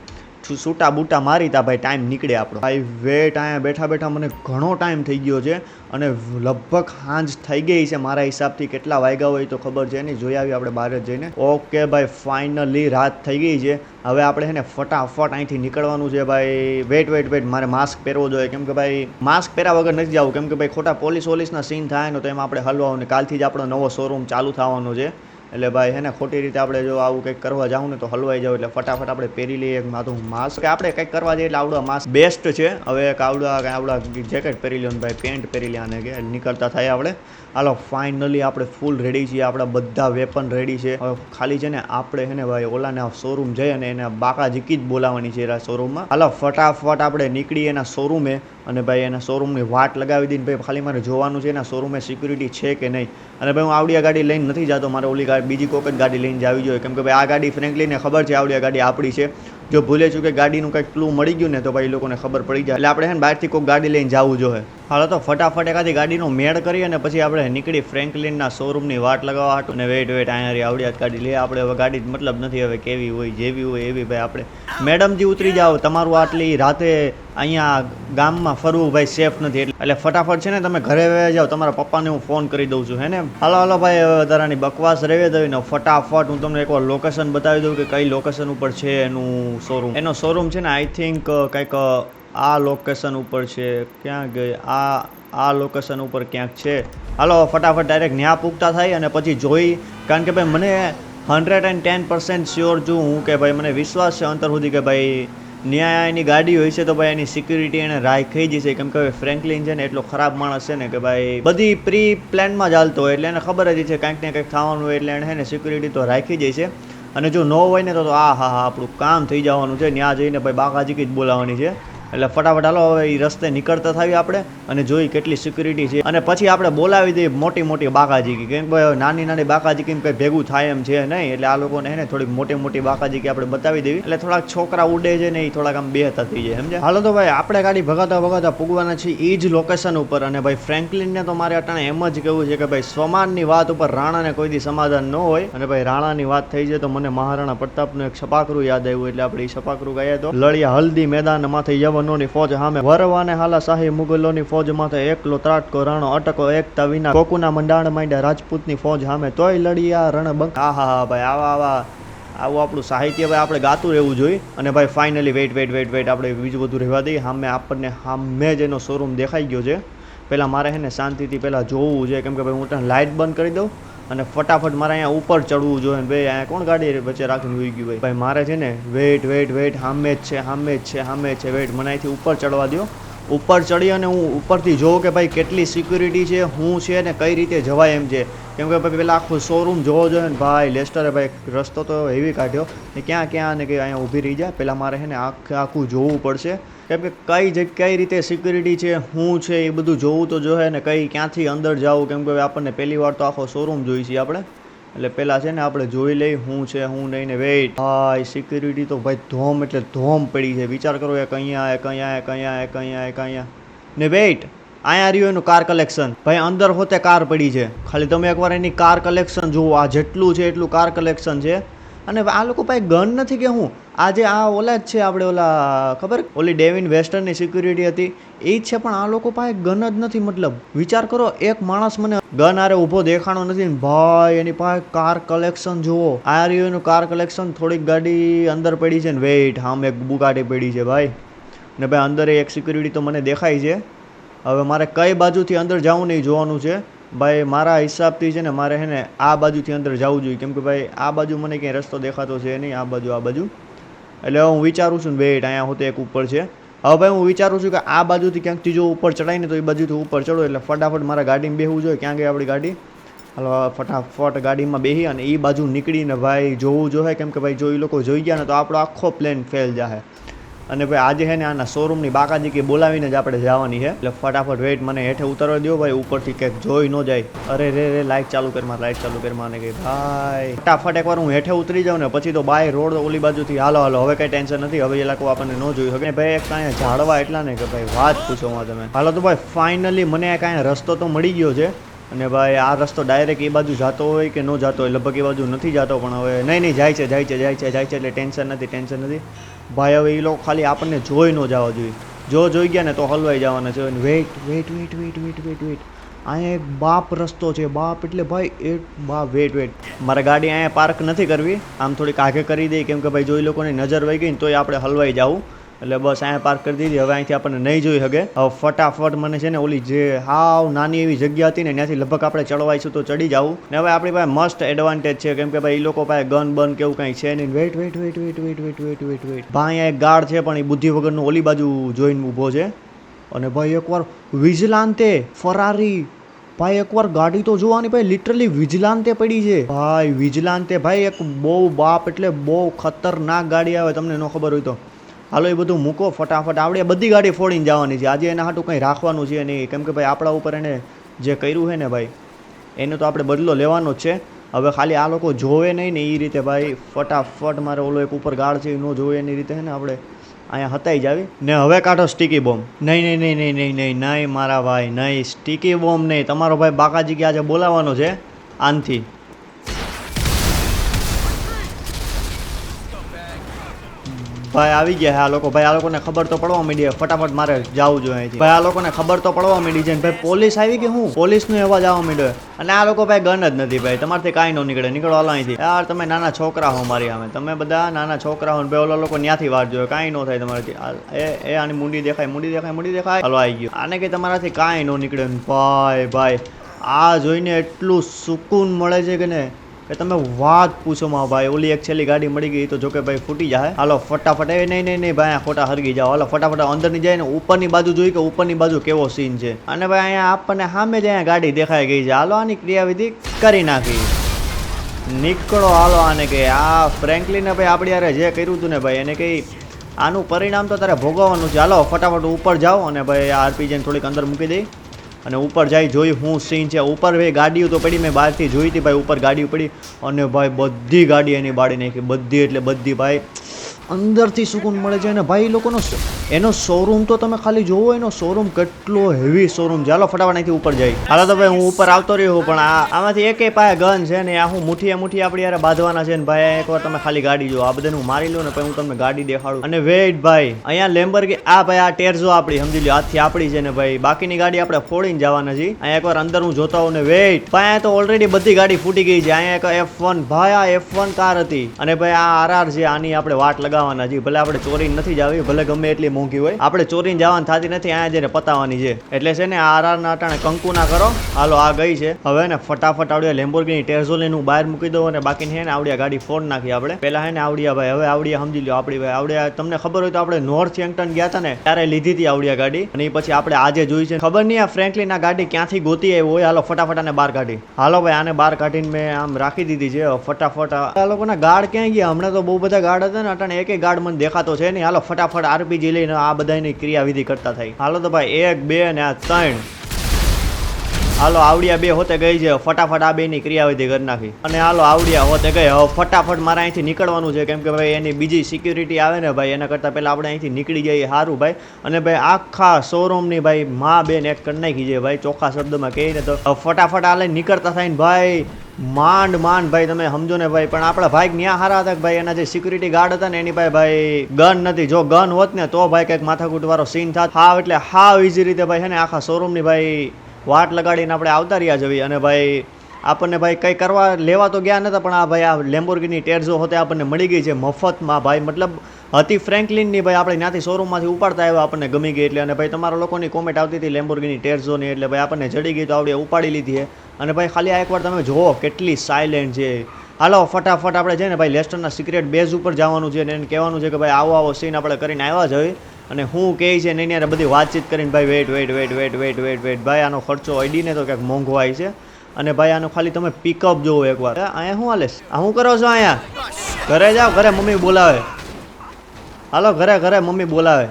સૂટા બૂટા મારી તા ભાઈ ટાઈમ નીકળે આપણો. ભાઈ વેટ અહીંયા બેઠા મને ઘણો ટાઈમ થઈ ગયો છે અને લગભગ સાંજ થઈ ગઈ છે મારા હિસાબથી. કેટલા વાગ્યા હોય તો ખબર છે નહીં, જોઈ આવી આપણે બહાર જ જઈને. ઓકે ભાઈ ફાઇનલી રાત થઈ ગઈ છે. હવે આપણે છે ને ફટાફટ અહીંથી નીકળવાનું છે ભાઈ. વેટ મારે માસ્ક પહેરવો જોઈએ. કેમ કે ભાઈ માસ્ક પહેર્યા વગર નથી જવું. કેમ કે ભાઈ ખોટા પોલીસના સીન થાય ને તો એમાં આપણે હલવાનું. કાલથી જ આપણો નવો શોરૂમ ચાલુ થવાનો છે. એટલે ભાઈ હે ને ખોટી રીતે આપણે જો આવું કંઈક કરવા જાઉં ને તો હલવાઈ જાવ. એટલે ફટાફટ આપણે પહેરી લઈએ એક માથું માસ્ક. આપણે કંઈક કરવા જઈએ એટલે આવડો માસ્ક બેસ્ટ છે. હવે એક આવડા જેકેટ પહેરી લો ને ભાઈ પેન્ટ પહેરી લે આને કે નીકળતા થાય આપણે. હાલો ફાઇનલી આપણે ફૂલ રેડી છીએ. આપણા બધા વેપન રેડી છે. હવે ખાલી છે ને આપણે છે ને ભાઈ ઓલાને શોરૂમ જઈ અને એને બાકાજીકી જ બોલાવવાની છે એના શોરૂમમાં. હાલો ફટાફટ આપણે નીકળી એના શોરૂમે અને ભાઈ એના શોરૂમની વાટ લગાવી દઈને ભાઈ ખાલી મારે જોવાનું છે એના શોરૂમે સિક્યુરિટી છે કે નહીં. અને ભાઈ હું આવડિયા ગાડી લઈને નથી જતો. મારે ઓલી બીજી કોઈક જ ગાડી લઈને જવી જોઈએ. કેમ કે ભાઈ આ ગાડી ફ્રેન્કલીને ખબર છે આવડિયા ગાડી આપણી છે. જો ભૂલે છું કે ગાડીનું કંઈક ક્લુ મળી ગયું ને તો ભાઈ લોકોને ખબર પડી જાય. એટલે આપણે છે ને બહારથી કોઈક ગાડી લઈને જવું જોઈએ. હાલો તો ફટાફટ એકાદી ગાડીનો મેળ કરી અને પછી આપણે નીકળી ફ્રેન્કલિનના શોરૂમની વાટ લગાવવા હતું. અને વેટ અહીંયા આવડિયા ગાડી લઈએ આપણે. હવે ગાડી મતલબ નથી હવે કેવી હોય જેવી હોય એવી. ભાઈ આપણે મેડમજી ઉતરી જાઓ, તમારું આટલી રાતે અહીંયા ગામમાં ફરવું ભાઈ સેફ નથી. એટલે ફટાફટ છે ને તમે ઘરે જાઓ. તમારા પપ્પાને હું ફોન કરી દઉં છું હે ને. હાલો ભાઈ હવે તારાની બકવાસ રહેવી દઉં ને ફટાફટ હું તમને એકવાર લોકેશન બતાવી દઉં કે કઈ લોકેશન ઉપર છે એનું શોરૂમ. એનો શોરૂમ છે ને આઈ થિંક કંઈક આ લોકેશન ઉપર છે. ક્યાં ગઈ આ લોકેશન ઉપર ક્યાંક છે. હાલો ફટાફટ ડાયરેક્ટ ન્યા પૂગતા થાય અને પછી જોઈ. કારણ કે ભાઈ મને 110% શ્યોર છું હું કે ભાઈ મને વિશ્વાસ છે અંતર સુધી કે ભાઈ ન્યાય એની ગાડી હોય છે તો ભાઈ એની સિક્યુરિટી એને રાખી જ છે. કેમ કે ફ્રેન્કલિન છે ને એટલો ખરાબ માણસ છે ને કે ભાઈ બધી પ્રી પ્લાનમાં ચાલતો હોય. એટલે એને ખબર જ છે કાંઈક ને કંઈક થવાનું હોય એટલે એને સિક્યુરિટી તો રાખી જ છે. અને જો ન હોય ને તો હા આપણું કામ થઈ જવાનું છે. ત્યાં જઈને ભાઈ બાકાજીકી જ બોલાવવાની છે. એટલે ફટાફટ હાલો હવે એ રસ્તે નીકળતા થઈએ આપણે અને જોઈ કેટલી સિક્યુરિટી છે. અને પછી આપણે બોલાવી દઈએ મોટી બાકાજીકી. કેમ કે નાની બાકાજીકી કંઈ ભેગું થાય એમ છે નહીં. એટલે આ લોકોને હે ને થોડીક મોટી બાકાજીકી આપણે બતાવી દેવી. એટલે થોડાક છોકરા ઉડે છે ને એ થોડાક આમ બેહતા થઈ જાય સમજે. હાલો તો ભાઈ આપણે ગાડી ભગાતા પૂગવાના છીએ એ જ લોકેશન ઉપર. અને ભાઈ ફ્રેન્કલિનને તો મારે અટાણે એમ જ કહેવું છે કે ભાઈ સ્વમાનની વાત ઉપર રાણાને કોઈ દી સમાધાન ન હોય. અને ભાઈ રાણાની વાત થઈ જાય તો મને મહારાણા પ્રતાપનું એક છપાકરું યાદ આવ્યું. એટલે આપણે એ છપાકરું ગયા તો લડિયા હલ્દી મેદાન માથે યવનોની ફોજ સામે વરવાને હાલા શાહી મુગલોની ફોજ માથે એકલો ત્રાટકો રાણો અટકો એકતા વિના કોકુના મંડાણ માંડ્યા રાજપૂતની ફોજ સામે તોય લડિયા રણબંક. હા ભાઈ આવું આપણું સાહિત્ય ભાઈ આપણે ગાતું રહેવું જોઈએ. અને ભાઈ ફાઇનલી વેટ આપણે બીજું બધું રહેવા દઈએ. આપણને સામે જ એનો શોરૂમ દેખાઈ ગયો છે. પહેલાં મારે છે ને શાંતિથી પહેલાં જોવું છે. કેમ કે ભાઈ હું ત્યાં લાઇટ બંધ કરી દઉં અને ફટાફટ મારે અહીંયા ઉપર ચડવું જોઈએ. ભાઈ અહીંયા કોણ ગાડી વચ્ચે રાખીને હોઈ ગયું ભાઈ મારે છે ને વેટ સામે જ છે. વેટ મને અહીંથી ઉપર ચડવા દો. ઉપર ચડી અને હું ઉપરથી જોઉં કે ભાઈ કેટલી સિક્યુરિટી છે, શું છે ને કઈ રીતે જવાય એમ છે. કેમ કે ભાઈ પેલા આખું શોરૂમ જોવો જોઈએ ને ભાઈ. લેસ્ટરે ભાઈ રસ્તો તો એવી કાઢ્યો ને ક્યાં ને કે અહીંયા ઊભી રહી જાય. પહેલાં મારે છે ને આખું જોવું પડશે, કેમ કે કઈ રીતે સિક્યુરિટી છે, શું છે એ બધું જોવું તો જોઈએ ને. ક્યાંથી અંદર જવું, કેમ કે આપણને પહેલી વાર તો આખો શોરૂમ જોઈ છીએ આપણે. એટલે પહેલાં છે ને આપણે જોઈ લઈ શું છે શું નહીં ને. વેઇટ ભાઈ, સિક્યુરિટી તો ભાઈ ધોમ એટલે ધોમ પડી છે. વિચાર કરો, એક અહીંયા ને વેઇટ અહીંયા રહ્યું એનું કાર કલેક્શન. ભાઈ અંદર હોતે કાર પડી છે. ખાલી તમે એકવાર એની કાર કલેક્શન જુઓ. આ જેટલું છે એટલું કાર કલેક્શન છે. અને આ લોકો પાસે ગન નથી કે હું આજે આ ઓલા જ છે આપણે ઓલા ખબર ઓલી ડેવિન વેસ્ટર્નની સિક્યુરિટી હતી એ જ છે, પણ આ લોકો પાસે ગન જ નથી. મતલબ વિચાર કરો, એક માણસ મને ગન આરે ઊભો દેખાણો નથી ને ભાઈ એની પાસે કાર કલેક્શન જુઓ. આ રહ્યું એનું કાર કલેક્શન. થોડીક ગાડી અંદર પડી છે ને વેઇટ હામ એક બુગાડી પડી છે ભાઈ. ને ભાઈ અંદર એક સિક્યુરિટી તો મને દેખાય છે. હવે મારે કઈ બાજુથી અંદર જવું નહીં જોવાનું છે ભાઈ. મારા હિસાબથી છે ને મારે છે ને આ બાજુથી અંદર જવું જોઈએ, કેમ કે ભાઈ આ બાજુ મને ક્યાંય રસ્તો દેખાતો છે નહીં. આ બાજુ એટલે હું વિચારું છું ને વેઇટ અહીંયા હોતે એક ઉપર છે. હવે ભાઈ હું વિચારું છું કે આ બાજુથી ક્યાંકથી જો ઉપર ચડાય ને તો એ બાજુથી ઉપર ચડો એટલે ફટાફટ મારા ગાડીમાં બેસવું જોઈએ. ક્યાં ગઈ આપણી ગાડી? હાલો ફટાફટ ગાડીમાં બેસી અને એ બાજુ નીકળીને ભાઈ જોવું જોઈએ, કેમ કે ભાઈ જો એ લોકો જોઈ ગયા ને તો આપણો આખો પ્લેન ફેલ જાય. અને ભાઈ આજે છે ને આના શોરૂમની બાકાજી કે બોલાવીને જ આપણે જવાની છે. એટલે ફટાફટ વેઇટ મને હેઠે ઉતારવા દો ભાઈ, ઉપરથી કંઈક જોઈ ન જાય. અરે રે લાઇટ ચાલુ કર માને કે ભાઈ ફટાફટ એકવાર હું હેઠે ઉતરી જાઉં ને પછી તો બાય રોડ ઓલી બાજુથી હાલો હવે કંઈ ટેન્શન નથી. હવે એ લોકો આપણને ન જોઈ શકે ભાઈ. એક કાંઈ ઝાડવા એટલા ને કે ભાઈ વાત પૂછોમાં તમે. હાલો તો ભાઈ ફાઇનલી મને કાંઈ રસ્તો તો મળી ગયો છે. અને ભાઈ આ રસ્તો ડાયરેક્ટ એ બાજુ જતો હોય કે ન જતો હોય, લગભગ એ બાજુ નથી જતો, પણ હવે નહીં જાય છે એટલે ટેન્શન નથી ભાઈ. હવે એ લોકો ખાલી આપણને જોઈ ન જવા જોઈએ. જો જોઈ ગયા ને તો હલવાઈ જવાના છે. વેઇટ અહીંયા એક બાપ રસ્તો છે. બાપ એટલે ભાઈ એક બાપ. વેઇટ મારે ગાડી અહીંયા પાર્ક નથી કરવી, આમ થોડીક આગે કરી દઈ, કેમ કે ભાઈ જો એ લોકોની નજર વહી ગઈ ને તોય આપણે હલવાઈ જવું. એટલે બસ અહીંયા પાર્ક કરી દીધી. હવે અહીંથી આપણને નહીં જોઈ શકે. હવે ફટાફટ મને છે ને ઓલી જે હાવ નાની એવી જગ્યા હતી ને ત્યાંથી લગભગ આપણે ચડવાઈશું તો ચડી જવું. ને હવે આપણી પાસે મસ્ત એડવાન્ટેજ છે, કેમ કે ભાઈ એ લોકો પાસે ગન બન કેવું કંઈ છે નહીં. વેઇટ ભાઈ અહીંયા એક ગાર્ડ છે, પણ એ બુદ્ધિ વગરનું ઓલી બાજુ જોઈને ઊભો છે. અને ભાઈ એકવાર વિજિલાન્તે ફરારી ભાઈ એકવાર ગાડી તો જોવાની ભાઈ, લિટરલી વિજિલાન્તે પડી છે ભાઈ. વિજિલાન્તે ભાઈ એક બહુ બાપ એટલે બહુ ખતરનાક ગાડી આવે, તમને ન ખબર હોય તો. હાલો એ બધું મૂકો ફટાફટ. આપણે બધી ગાડી ફોડીને જવાની છે આજે. એના હાટું કંઈ રાખવાનું છે નહીં, કેમ કે ભાઈ આપણા ઉપર એને જે કર્યું છે ને ભાઈ એનો તો આપણે બદલો લેવાનો જ છે. હવે ખાલી આ લોકો જોવે નહીં ને એ રીતે ભાઈ ફટાફટ મારે ઓલો એક ઉપર ગાર્ડ છે એ ન જોવે એની રીતે છે ને આપણે અહીંયા હતાઈ જાવી ને. હવે કાઢો સ્ટીકી બોમ્બ. નહીં મારા ભાઈ નહીં, સ્ટીકી બોમ્બ નહીં. તમારો ભાઈ બાકાજી કે આજે બોલાવવાનો છે આનથી. ભાઈ આવી ગયા આ લોકો. ભાઈ આ લોકોને ખબર તો પડવા માંડી. ફટાફટ મારે જવું જોઈએ અહીંથી. ભાઈ આ લોકોને ખબર તો પડવા માંડી છે. ભાઈ પોલીસ આવી કે હું પોલીસનો અવાજ આવવા માંડ્યો. અને આ લોકો ભાઈ ગન જ નથી ભાઈ. તમારથી કાંઈ ન નીકળે. નીકળો હાલો અહીંથી. યાર તમે નાના છોકરા હો મારી સામે. તમે બધા નાના છોકરા હો. ભાઈ ઓલા લોકો ત્યાંથી વાત જોયો. કાંઈ ન થાય તમારાથી. એ આની મુંડી દેખાય. હાલો આવી ગયો. આને કે તમારાથી કાંઈ ન નીકળે. ભાઈ આ જોઈને એટલું સુકૂન મળે છે કે ને કે તમે વાત પૂછો માં ભાઈ. ઓલી એક છેલ્લી ગાડી મળી ગઈ તો જોકે ભાઈ ફૂટી જાય. હાલો ફટાફટ. નહીં ભાઈ ખોટા હરગી જાઓ. હાલો ફટાફટ અંદરની જાય ને ઉપરની બાજુ જોઈ કે ઉપરની બાજુ કેવો સીન છે. અને ભાઈ અહીંયા આપણને સામે જ અહીંયા ગાડી દેખાઈ ગઈ છે. હાલો આની ક્રિયાવિધિ કરી નાખી. નીકળો હાલો આને કે આ ફ્રેન્કલીને ભાઈ આપણી યારે જે કર્યું હતું ને ભાઈ એને કંઈ આનું પરિણામ તો તારે ભોગવવાનું છે. હાલો ફટાફટ ઉપર જાઓ અને ભાઈ આ આરપીજીને થોડીક અંદર મૂકી દઈ અને ઉપર જાય જોઈ હું સીન છે. ઉપર ભાઈ ગાડીઓ તો પડી, મેં બહારથી જોઈ હતી ભાઈ. ઉપર ગાડીઓ પડી અને ભાઈ બધી ગાડી એની બાળી નાખી. બધી એટલે બધી ભાઈ. અંદરથી સુકૂન મળે છે. અને ભાઈ લોકોનો એનો શોરૂમ તો તમે ખાલી જોવો. એનો શોરૂમ કેટલો હેવી શોરૂમ છે. હાલો ફટાફટ અહીંથી ઉપર જાય. હાલો તો ભાઈ હું ઉપર આવતો રહ્યો, પણ આમાંથી એકેય પાસે ગન છે ને. આ હું મુઠ્ઠી આપણી યારે બાંધવાના છે ને ભાઈ. એકવાર તમે ખાલી ગાડી જો. આ બધાને હું મારી લઉં ને પછી હું તમને ગાડી દેખાડું. અને વેઇટ ભાઈ અહીંયા લેમ્બોર્ગિની આ ભાઈ આ ટેરઝો આપણી સમજી લો હાથથી આપણી છે ને ભાઈ. બાકીની ગાડી આપણે ફોડીને જવાના છે. અહીંયા એકવાર અંદર હું જોતા હોઉં ને વેઇટ ભાઈ અહીંયા તો ઓલરેડી બધી ગાડી ફૂટી ગઈ છે. અહીંયા એક F1 ભાઈ આ F1 કાર હતી. અને ભાઈ આ RR છે આની આપણે વાટ લગાવવાના છે. ભલે આપણે ચોરી નથી જાવી, ભલે ગમે એટલી મોંઘી હોય. આપણે ચોરીને જવાની થતી નથી, અહીંયા જઈને પતાવવાની છે. એટલે છે ને આર ના અટાણે કંકુ ના કરો. હાલો આ ગઈ છે. હવે ને ફટાફટ આવડિયા લેમ્બોર્ગિની ટેર્ઝોલિન હું બહાર મૂકી દઉં અને બાકીની હે ને આવડિયા ગાડી ફોડ નાખી આપણે. પેલા હે ને આવડિયા ભાઈ, હવે આવડિયા સમજી લો આપડી ભાઈ. આવડિયા તમને ખબર હોય તો આપણે નોર્થ એન્ટન ગયા હતા ને ત્યારે લીધી હતી આવડિયા ગાડી, અને એ પછી આપણે આજે જોઈ છે. ખબર નહીં આ ફ્રેન્કલિન આ ગાડી ક્યાંથી ગોતી આવ્યો હોય. હાલો ફટાફટ આને બહાર કાઢી. હાલો ભાઈ આને બહાર કાઢીને મેં આમ રાખી દીધી છે. ફટાફટ આ લોકોના ગાર્ડ ક્યાં ગયા? હમણાં તો બહુ બધા ગાર્ડ હતા ને, અટાણે એક ગાર્ડ મને દેખાતો છે નહીં. હાલો ફટાફટ આરપીજી લઈને આ બધાની ક્રિયાવિધિ કરતા થાય. હાલો તો ભાઈ 1 2 ને આ 3. હાલો આવડિયા 2 હોતે ગઈ છે. ફટાફટ આ 2 ની ક્રિયાવિધિ કરી નાખી. અને હાલો આવડિયા હોતે ગઈ. હવે ફટાફટ મારે અહીંથી નીકળવાનું છે, કેમ કે ભાઈ એની બીજી સિક્યુરિટી આવે ને ભાઈ, એના કરતાં પહેલાં આપણે અહીંથી નીકળી જઈએ સારું ભાઈ. અને ભાઈ આખા શોરૂમની ભાઈ માં બેન એક કરી નાખી છે ભાઈ, ચોખ્ખા શબ્દમાં કહીને તો. ફટાફટ આ લઈને નીકળતા થાય ને ભાઈ, માંડ ભાઈ તમે સમજો ને ભાઈ. પણ આપણા ભાઈ ન્યા હારા હતા કે ભાઈ એના જે સિક્યુરિટી ગાર્ડ હતા ને એની પાસે ભાઈ ગન નથી. જો ગન હોત ને તો ભાઈ કંઈક માથાકૂટ વાળો સીન થાત. હાવ એટલે હાવ ઇઝી રીતે ભાઈ છે ને આખા શોરૂમની ભાઈ વાટ લગાડીને આપણે આવતા રહ્યા જવી. અને ભાઈ આપણને ભાઈ કંઈ કરવા લેવા તો ગયા નતા, પણ આ ભાઈ આ લેમ્બોર્ગિની ટેર્ઝો હોતે આપણને મળી ગઈ છે મફતમાં ભાઈ. મતલબ હતી ફ્રેન્કલિનની ભાઈ, આપણે ત્યાંથી શોરૂમમાંથી ઉપાડતા આવ્યા, આપણને ગમી ગઈ એટલે. અને ભાઈ તમારા લોકોની કોમેન્ટ આવતી હતી લેમ્બોર્ગિની ટેર્ઝોની, એટલે ભાઈ આપણને જડી ગઈ તો આપણે ઉપાડી લીધી છે. અને ભાઈ ખાલી આ એકવાર તમે જુઓ કેટલી સાયલેન્ટ છે. હાલો ફટાફટ આપણે છે ને ભાઈ લેસ્ટરના સિક્રેટ બેઝ ઉપર જવાનું છે અને એને કહેવાનું છે કે ભાઈ આવો સીન આપણે કરીને આવ્યા છે. અને હું કહે છે ને એની બધી વાતચીત કરીને ભાઈ વેટ ભાઈ આનો ખર્ચો અડીને તો ક્યાંક મોંઘો આવી છે. અને ભાઈ આનો ખાલી તમે પિકઅપ જોવો એકવાર. અહીંયા શું હાલે? શું કરો છો અહીંયા? ઘરે જાઓ, ઘરે મમ્મી બોલાવે. હાલો ઘરે મમ્મી બોલાવે.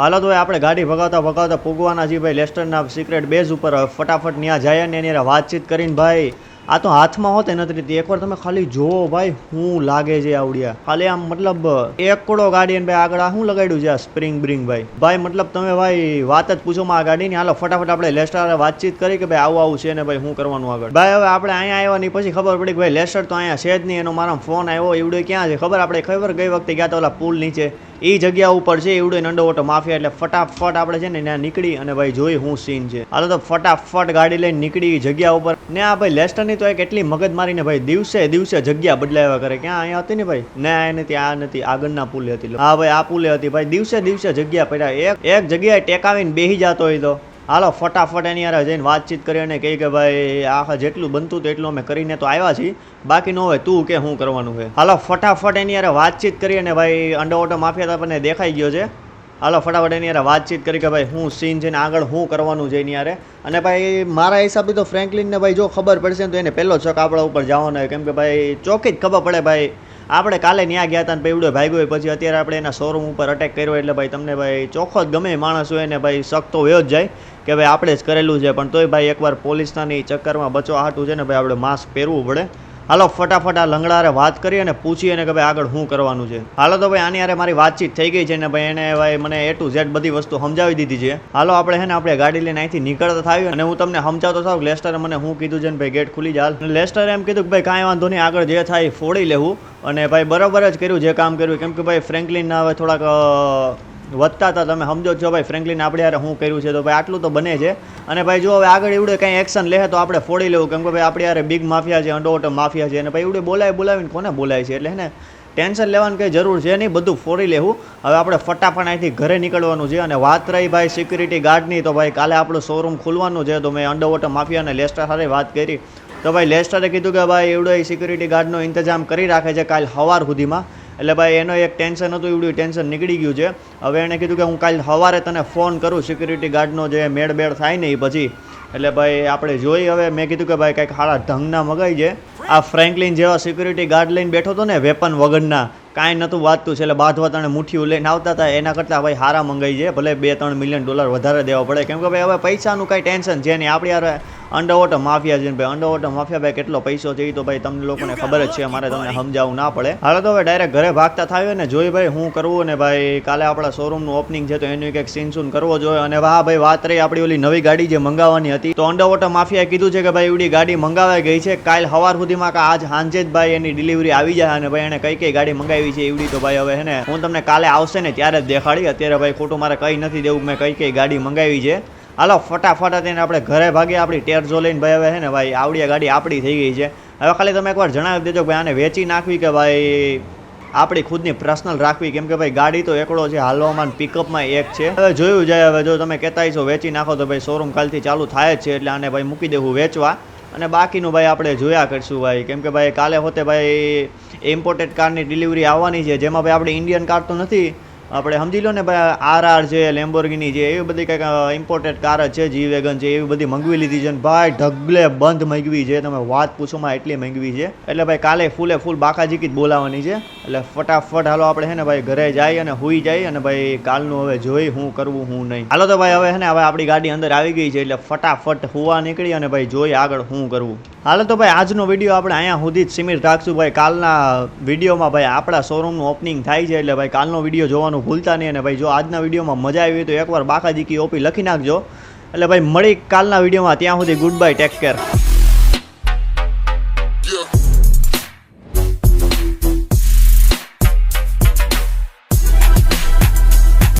હાલો તો આપણે ગાડી ભગાવતા પૂગવાના છીએ ભાઈ લેસ્ટરના સિક્રેટ બેઝ ઉપર. ફટાફટ ત્યાં જાય ને એની વાતચીત કરીને ભાઈ આ તો હાથમાં હોતે નથી. એકવાર તમે ખાલી જોવો ભાઈ શું લાગે છે આવડિયા. ખાલી આમ મતલબ એકડો ગાડી અને ભાઈ આગળ આ શું લગાડ્યું છે આ સ્પ્રિંગ બ્રિંગ ભાઈ મતલબ તમે ભાઈ વાત જ પૂછો માં આ ગાડીની. હાલો ફટાફટ આપણે લેસ્ટર વાતચીત કરી કે ભાઈ આવું છે ને ભાઈ શું કરવાનું આગળ. ભાઈ હવે આપણે અહીંયા આવ્યા પછી ખબર પડી કે ભાઈ લેસ્ટર તો અહીંયા છે જ નહીં. એનો મારા ફોન આવ્યો. એવડે ક્યાં છે ખબર? આપણે ખબર ગઈ વખતે ગયા તો ઓલા પુલ નીચે એ જગ્યા ઉપર છે એવડે અંડરવોટર માફિયા. એટલે ફટાફટ આપણે છે ને ત્યાં નીકળી અને ભાઈ જોઈ શું સીન છે. હાલો તો ફટાફટ ગાડી લઈને નીકળી જગ્યા ઉપર. ને આ ભાઈ લેસ્ટરની તો એક એટલી મગજ મારીને ભાઈ દિવસે જગ્યા બદલાવ્યા કરે. ક્યાં અહીંયા હતી ને ભાઈ? ના એ નથી, આ નથી, આગળના પુલે હતી. હા ભાઈ આ પુલે હતી ભાઈ. દિવસે જગ્યા પડ્યા. એક જગ્યાએ ટેકાવીને બેસી જતો હોય તો. હાલો ફટાફટ એની યાર જઈને વાતચીત કરી અને કહી કે ભાઈ આખા જેટલું બનતું તો એટલું અમે કરીને તો આવ્યા છીએ, બાકી ન હોય તું કે શું કરવાનું છે. હાલો ફટાફટ એની યાર વાતચીત કરી અને ભાઈ અંડરવોટર માફિયા આપણને દેખાઈ ગયો છે. હાલો ફટાફટ એની યાર વાતચીત કરી કે ભાઈ શું સીન છે ને આગળ શું કરવાનું છે એની યારે. અને ભાઈ મારા હિસાબે તો ફ્રેન્કલિનને ભાઈ જો ખબર પડશે ને તો એને પહેલો શક આપણા ઉપર જવાનો હોય, કેમ કે ભાઈ ચોખ્ખી જ ખબર પડે ભાઈ આપણે કાલે ત્યાં ગયા હતા ને પેવડો ભાગ્યો હોય પછી અત્યારે આપણે એના શોરૂમ ઉપર અટેક કર્યો. એટલે ભાઈ તમને ભાઈ ચોખ્ખો જ ગમે માણસ હોય ને ભાઈ શક તો વયો જ જાય કે ભાઈ આપણે જ કરેલું છે. પણ તોય ભાઈ એકવાર પોલીસનાની ચક્કરમાં બચવા હાટું છે ને ભાઈ આપણે માસ્ક પહેરવું પડે. હાલો ફટાફટ આ લંગડારે વાત કરી અને પૂછીએ ને કે ભાઈ આગળ શું કરવાનું છે. હાલો તો ભાઈ આની યારે મારી વાતચીત થઈ ગઈ છે ને ભાઈ એને ભાઈ મને A to Z બધી વસ્તુ સમજાવી દીધી છે. હાલો આપણે છે ને આપણે ગાડી લઈને અહીંથી નીકળતા થયું અને હું તમને સમજાવતો થાવ. લેસ્ટરે મને શું કીધું છે ને ભાઈ ગેટ ખુલી જાય. લેસ્ટરે એમ કીધું કે ભાઈ કાંઈ વાંધો નહીં, આગળ જે થાય ફોડી લેવું. અને ભાઈ બરાબર જ કર્યું જે કામ કર્યું, કેમ કે ભાઈ ફ્રેન્કલિન હવે થોડાક વધતા હતા. તમે સમજો છો ભાઈ ફ્રેન્કલિન આપણે યાર શું કર્યું છે તો ભાઈ આટલું તો બને છે. અને ભાઈ જો હવે આગળ એવડે કંઈ એક્શન લે તો આપણે ફોડી લેવું, કેમ કે ભાઈ આપણે યાર બિગ માફિયા છે, અંડરવોટર માફિયા છે. અને ભાઈ એવડે બોલાવીને કોને બોલાય છે, એટલે હે ને ટેન્શન લેવાની કંઈ જરૂર છે નહીં, બધું ફોડી લેવું. હવે આપણે ફટાફટ અહીંથી ઘરે નીકળવાનું છે. અને વાત રહી ભાઈ સિક્યુરિટી ગાર્ડની, તો ભાઈ કાલે આપણું શોરૂમ ખુલવાનું છે. તો મેં અંડરવોટર માફિયા અને લેસ્ટર સાથે વાત કરી તો ભાઈ લેસ્ટરે કીધું કે ભાઈ એવડો સિક્યુરિટી ગાર્ડનો ઇંતજામ કરી રાખે છે કાલ સવાર સુધીમાં. એટલે ભાઈ એનો એક ટેન્શન હતું, એવડું ટેન્શન નીકળી ગયું છે. હવે એણે કીધું કે હું કાલ સવારે તને ફોન કરું સિક્યુરિટી ગાર્ડનો જે મેળ થાય ને એ પછી. એટલે ભાઈ આપણે જોઈ. હવે મેં કીધું કે ભાઈ કંઈક સારા ઢંગના મગાઈ છે. આ ફ્રેન્કલિન જેવા સિક્યુરિટી ગાર્ડ લઈને બેઠો હતો ને વેપન વગરના, કાંઈ નહોતું વાંચતું છે. એટલે બાંધવા તને મુઠ્ઠીઓ લઈને આવતા હતા, એના કરતાં ભાઈ સારા મંગાઈ છે. ભલે $2-3 મિલિયન વધારે દેવા પડે, કેમ કે ભાઈ હવે પૈસાનું કાંઈ ટેન્શન છે નહીં. આપણે યાર અંડરવોટર માફિયા છે ભાઈ. અંડરવોટર માફિયા ભાઈ કેટલો પૈસો છે એ તો ભાઈ તમને લોકોને ખબર જ છે, મારે તમને સમજાવવું ના પડે. હાલો તો હવે ડાયરેક્ટ ઘરે ભાગતા થાય ને જોઈ ભાઈ શું કરવું. ને ભાઈ કાલે આપણા શોરૂમનું ઓપનિંગ છે તો એનું કંઈક સીન સૂન કરવો જોઈએ. અને વાહ ભાઈ વાત રહી આપણી ઓલી નવી ગાડી જે મંગાવવાની હતી, તો અંડરવોટર માફિયાએ કીધું છે કે ભાઈ એવડી ગાડી મંગાવાઈ ગઈ છે. કાલ સવાર સુધીમાં કે આજ સાંજે જ ભાઈ એની ડિલિવરી આવી જાય. અને ભાઈ એને કઈ ગાડી મંગાવી છે એવડી તો ભાઈ હવે હે ને હું તમને કાલે આવશે ને ત્યારે જ દેખાડી. અત્યારે ભાઈ ખોટું મારે કંઈ નથી દેવું મેં કઈ ગાડી મંગાવી છે. હાલો ફટાફટ તેને આપણે ઘરે ભાગીએ. આપણી ટેર્ઝો લઈને ભાઈ હવે હે ને ભાઈ આવડિયા ગાડી આપણી થઈ ગઈ છે. હવે ખાલી તમે એકવાર જણાવી દેજો ભાઈ આને વેચી નાખવી કે ભાઈ આપણી ખુદની પર્સનલ રાખવી, કેમ કે ભાઈ ગાડી તો એકડો છે, હાલવામાં પિકઅપમાં એક છે. હવે જોયું જાય, હવે જો તમે કહેતા હશો વેચી નાખો તો ભાઈ શોરૂમ કાલથી ચાલુ થાય જ છે, એટલે આને ભાઈ મૂકી દેવું વેચવા, અને બાકીનું ભાઈ આપણે જોયા કરશું ભાઈ, કેમ કે ભાઈ કાલે હોતે ભાઈ ઇમ્પોર્ટેડ કારની ડિલિવરી આવવાની છે, જેમાં ભાઈ આપણે ઇન્ડિયન કાર તો નથી, આપણે સમજી લો ને ભાઈ RR છે, લેમ્બોર્ગિની છે, એવી બધી કંઈક ઇમ્પોર્ટેડ કાર જ છે, જી વેગન છે, એવી બધી મંગવી લીધી છે, ભાઈ ઢગલે બંધ મંગવી છે, તમે વાત પૂછોમાં એટલી મંગવી છે, એટલે ભાઈ કાલે ફૂલ બાકાજીકી જ બોલાવવાની છે, એટલે ફટાફટ હાલો આપણે છે ને ભાઈ ઘરે જાય અને હુઈ જાય, અને ભાઈ કાલનું હવે જોઈ હું કરવું હું નહીં. હાલો તો ભાઈ હવે છે ને હવે આપણી ગાડી અંદર આવી ગઈ છે, એટલે ફટાફટ હુવા નીકળી અને ભાઈ જોઈ આગળ હું કરવું. હાલો તો ભાઈ આજનો વિડીયો આપણે અહીંયા સુધી જ સીમિત રાખશું ભાઈ. કાલના વિડીયોમાં ભાઈ આપણા શોરૂમનું ઓપનિંગ થાય છે, એટલે ભાઈ કાલનો વિડીયો જોવાનું ભૂલતા નહીં. અને ભાઈ જો આજના વિડીયોમાં મજા આવી તો એકવાર બાકાજીકી ઓપી લખી નાખજો. એટલે ભાઈ મળી કાલના વિડીયોમાં, ત્યાં સુધી ગુડ બાય, ટેક કેર.